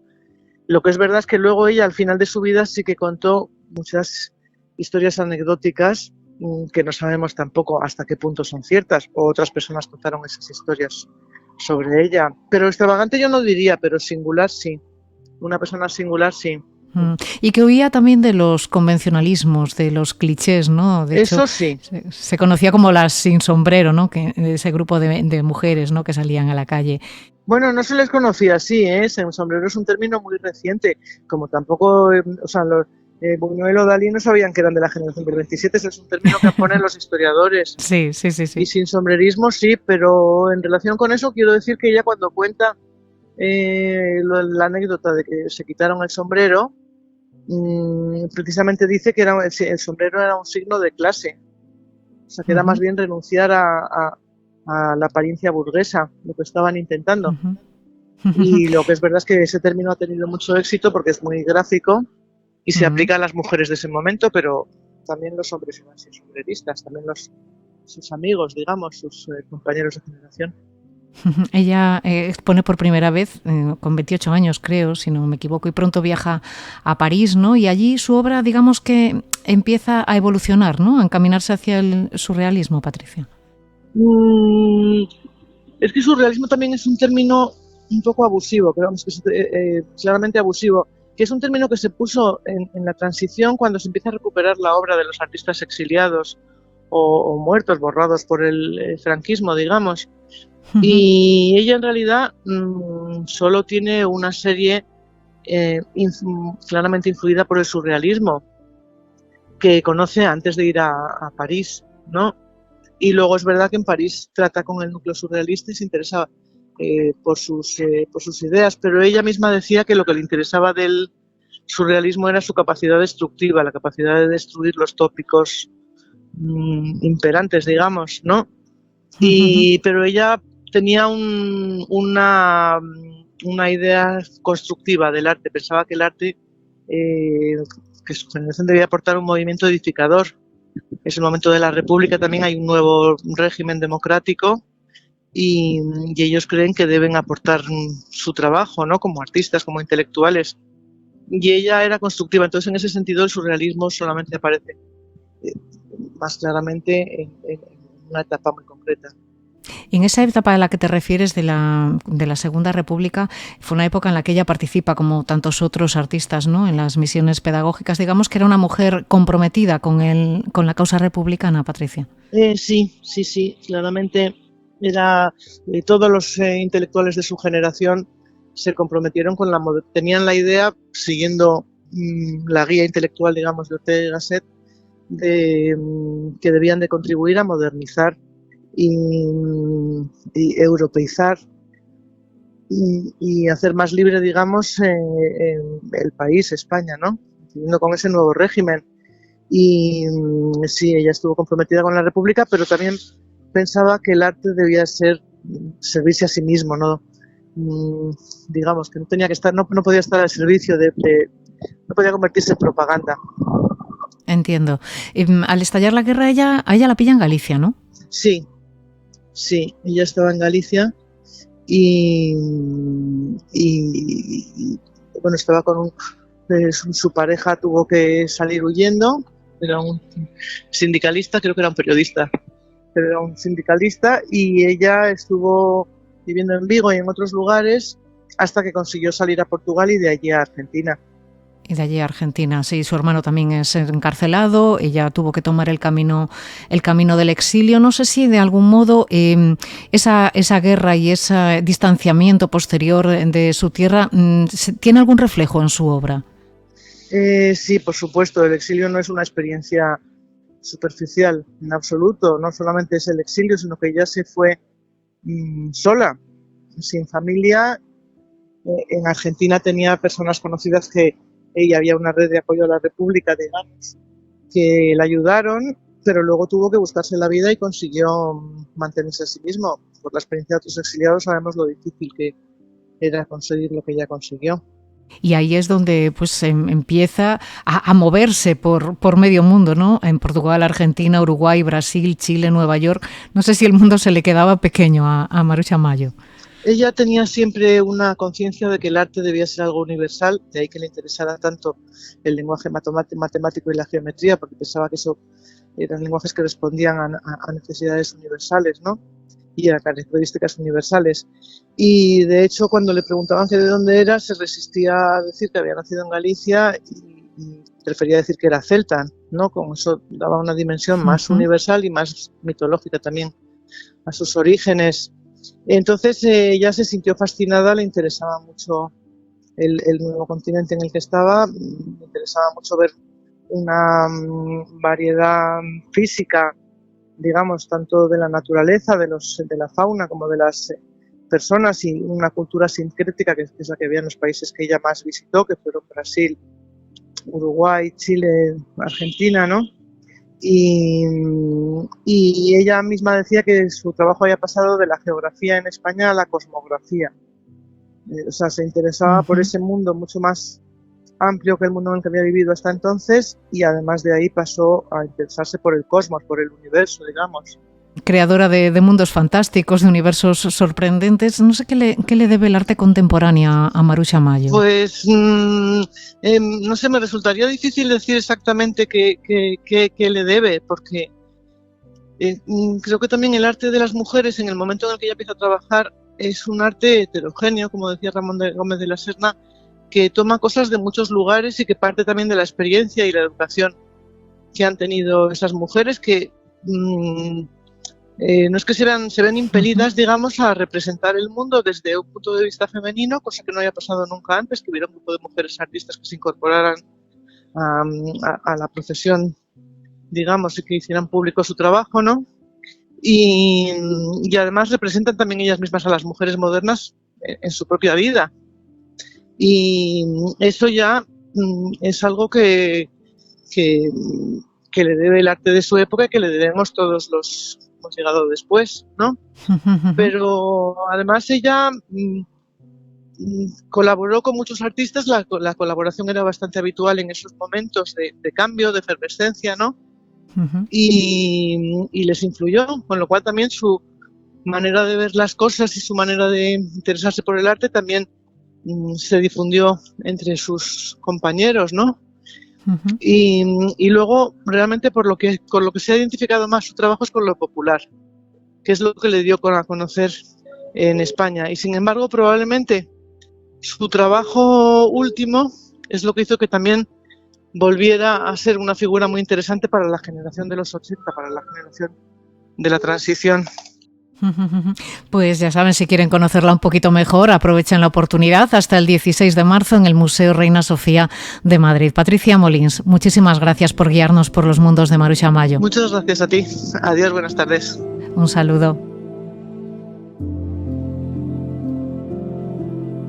Lo que es verdad es que luego ella, al final de su vida, sí que contó muchas historias anecdóticas que no sabemos tampoco hasta qué punto son ciertas, o otras personas contaron esas historias sobre ella. Pero extravagante yo no diría, pero singular sí. Una persona singular sí. Y que huía también de los convencionalismos, de los clichés, ¿no? De hecho, eso sí. Se conocía como las sin sombrero, ¿no? Que ese grupo de mujeres, ¿no?, que salían a la calle. Bueno, no se les conocía así, ¿eh? Sin sombrero es un término muy reciente, como tampoco, Buñuel o Dalí no sabían que eran de la generación del 27, es un término que ponen los historiadores. Sí. Y sin sombrerismo sí, pero en relación con eso quiero decir que ella cuando cuenta la anécdota de que se quitaron el sombrero, precisamente dice que el sombrero era un signo de clase, o sea que era más bien renunciar a la apariencia burguesa, lo que estaban intentando. Y lo que es verdad es que ese término ha tenido mucho éxito porque es muy gráfico y se aplica a las mujeres de ese momento, pero también los hombres iban a ser sombreristas, también sus amigos, digamos, sus compañeros de generación. Ella expone por primera vez, con 28 años creo, si no me equivoco, y pronto viaja a París, ¿no? Y allí su obra, digamos que empieza a evolucionar, ¿no? A encaminarse hacia el surrealismo, Patricia. Es que surrealismo también es un término un poco abusivo, pero vamos, que es claramente abusivo, que es un término que se puso en la transición cuando se empieza a recuperar la obra de los artistas exiliados o muertos, borrados por el franquismo, digamos. Y ella en realidad solo tiene una serie claramente influida por el surrealismo que conoce antes de ir a París, ¿no? Y luego es verdad que en París trata con el núcleo surrealista y se interesa por sus ideas, pero ella misma decía que lo que le interesaba del surrealismo era su capacidad destructiva, la capacidad de destruir los tópicos imperantes, digamos, ¿no? Pero ella tenía una idea constructiva del arte. Pensaba que el arte, que su generación debía aportar un movimiento edificador. Es el momento de la República, también hay un nuevo régimen democrático y ellos creen que deben aportar su trabajo, ¿no? Como artistas, como intelectuales. Y ella era constructiva, entonces en ese sentido el surrealismo solamente aparece más claramente en una etapa muy concreta. Y en esa etapa a la que te refieres de la Segunda República, fue una época en la que ella participa, como tantos otros artistas, ¿no? En las misiones pedagógicas. Digamos que era una mujer comprometida con la causa republicana, Patricia. Sí, claramente era todos los intelectuales de su generación se comprometieron con tenían la idea, siguiendo la guía intelectual, digamos, de Ortega y Gasset, que debían de contribuir a modernizar y europeizar y hacer más libre, digamos, el país, España, ¿no? Siguiendo con ese nuevo régimen. Y sí, ella estuvo comprometida con la República, pero también pensaba que el arte debía servirse a sí mismo, ¿no? Digamos, que no tenía que estar, no podía estar al servicio no podía convertirse en propaganda. Entiendo. Al estallar la guerra, a ella la pilla en Galicia, ¿no? Sí, ella estaba en Galicia y bueno, estaba con su pareja, tuvo que salir huyendo, era un sindicalista, creo que era un periodista, pero era un sindicalista, y ella estuvo viviendo en Vigo y en otros lugares hasta que consiguió salir a Portugal y de allí a Argentina. Y de allí a Argentina, sí, su hermano también es encarcelado, ella tuvo que tomar el camino del exilio. No sé si de algún modo esa guerra y ese distanciamiento posterior de su tierra tiene algún reflejo en su obra. Sí, por supuesto, el exilio no es una experiencia superficial en absoluto, no solamente es el exilio, sino que ella se fue sola, sin familia. En Argentina tenía personas conocidas que ella había una red de apoyo a la República, digamos, que la ayudaron, pero luego tuvo que buscarse la vida y consiguió mantenerse a sí mismo. Por la experiencia de otros exiliados sabemos lo difícil que era conseguir lo que ella consiguió. Y ahí es donde pues empieza a moverse por medio mundo, ¿no? En Portugal, Argentina, Uruguay, Brasil, Chile, Nueva York. No sé si el mundo se le quedaba pequeño a Maruxa Mayo. Ella tenía siempre una conciencia de que el arte debía ser algo universal, de ahí que le interesara tanto el lenguaje matemático y la geometría, porque pensaba que eso eran lenguajes que respondían a necesidades universales, ¿no? Y a características universales. Y de hecho, cuando le preguntaban que de dónde era, se resistía a decir que había nacido en Galicia y prefería decir que era celta, ¿no? Con eso daba una dimensión más universal y más mitológica también a sus orígenes. Entonces ella se sintió fascinada, le interesaba mucho el nuevo continente en el que estaba, le interesaba mucho ver una variedad física, digamos, tanto de la naturaleza, de la fauna, como de las personas, y una cultura sincrética que es la que había en los países que ella más visitó, que fueron Brasil, Uruguay, Chile, Argentina, ¿no? Y ella misma decía que su trabajo había pasado de la geografía en España a la cosmografía. O sea, se interesaba por ese mundo mucho más amplio que el mundo en el que había vivido hasta entonces, y además de ahí pasó a interesarse por el cosmos, por el universo, digamos. Creadora de mundos fantásticos, de universos sorprendentes. No sé qué le debe el arte contemporáneo a Maruxa Mayo. Pues no sé, me resultaría difícil decir exactamente qué le debe, porque creo que también el arte de las mujeres, en el momento en el que ella empieza a trabajar, es un arte heterogéneo, como decía Ramón Gómez de la Serna, que toma cosas de muchos lugares y que parte también de la experiencia y la educación que han tenido esas mujeres, que no es que se ven impelidas, digamos, a representar el mundo desde un punto de vista femenino, cosa que no había pasado nunca antes, que hubiera un grupo de mujeres artistas que se incorporaran a la profesión, digamos, y que hicieran público su trabajo, ¿no? Y además representan también ellas mismas a las mujeres modernas en su propia vida. Y eso ya es algo que le debe el arte de su época y que le debemos todos los que hemos llegado después, ¿no? Pero además ella colaboró con muchos artistas, la colaboración era bastante habitual en esos momentos de cambio, de efervescencia, ¿no? Y les influyó, con lo cual también su manera de ver las cosas y su manera de interesarse por el arte también se difundió entre sus compañeros, ¿no? Y luego realmente con lo que se ha identificado más su trabajo es con lo popular, que es lo que le dio a conocer en España. Y sin embargo, probablemente su trabajo último es lo que hizo que también volviera a ser una figura muy interesante para la generación de los 80, para la generación de la transición. Pues ya saben, si quieren conocerla un poquito mejor, aprovechen la oportunidad hasta el 16 de marzo en el Museo Reina Sofía de Madrid. Patricia Molins, muchísimas gracias por guiarnos por los mundos de Maruxa Mayo. Muchas gracias a ti. Adiós, buenas tardes. Un saludo.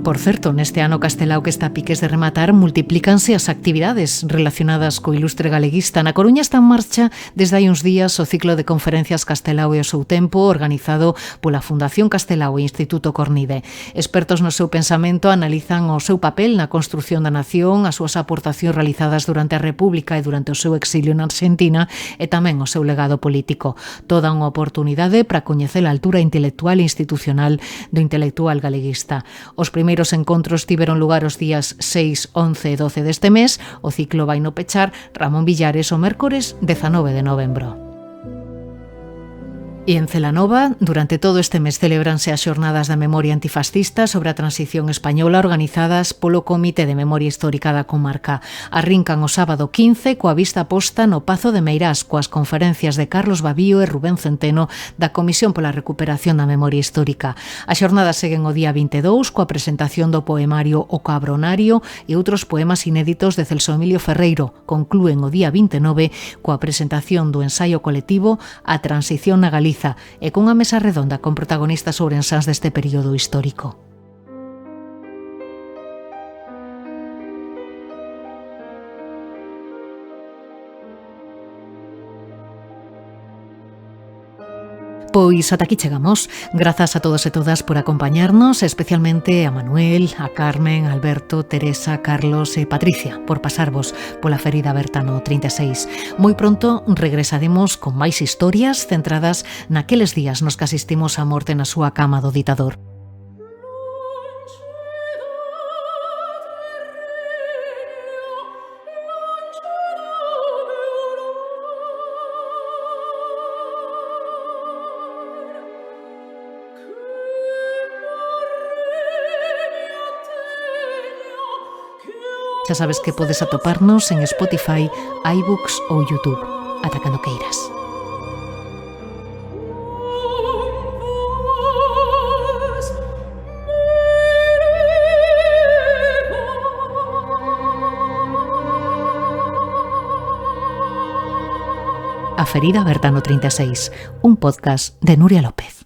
Por certo, neste ano Castelao que está a piques de rematar, multiplícanse as actividades relacionadas co ilustre galeguista. Na Coruña está en marcha desde hai uns días o ciclo de conferencias Castelao e o seu tempo, organizado pola Fundación Castelao e Instituto Cornide. Expertos no seu pensamento analizan o seu papel na construción da nación, as súas aportacións realizadas durante a República e durante o seu exilio na Argentina e tamén o seu legado político. Toda unha oportunidade para coñecer a altura intelectual e institucional do intelectual galeguista. Os primeiros encontros tiveron lugar os días 6, 11 e 12 deste mes. O ciclo vai no pechar Ramón Villares o mércores 19 de novembro. E en Celanova, durante todo este mes celebranse as xornadas da memoria antifascista sobre a transición española organizadas polo Comité de Memoria Histórica da comarca. Arrincan o sábado 15 coa vista posta no Pazo de Meirás coas conferencias de Carlos Babío e Rubén Centeno da Comisión pola Recuperación da Memoria Histórica. As xornadas seguen o día 22 coa presentación do poemario O Cabronario e outros poemas inéditos de Celso Emilio Ferreiro. Conclúen o día 29 coa presentación do ensaio colectivo A Transición na Galicia e cunha mesa redonda con protagonistas ourensáns deste período histórico. Pois ata aquí chegamos. Grazas a todos e todas por acompañarnos, especialmente a Manuel, a Carmen, a Alberto, Teresa, Carlos e Patricia por pasarvos pola ferida aberta no 36. Moi pronto regresaremos con máis historias centradas naqueles días nos que asistimos á morte na súa cama do ditador. Xa sabes que podes atoparnos en Spotify, iBooks ou YouTube. Ata cando queiras. A ferida aberta no 36, un podcast de Nuria López.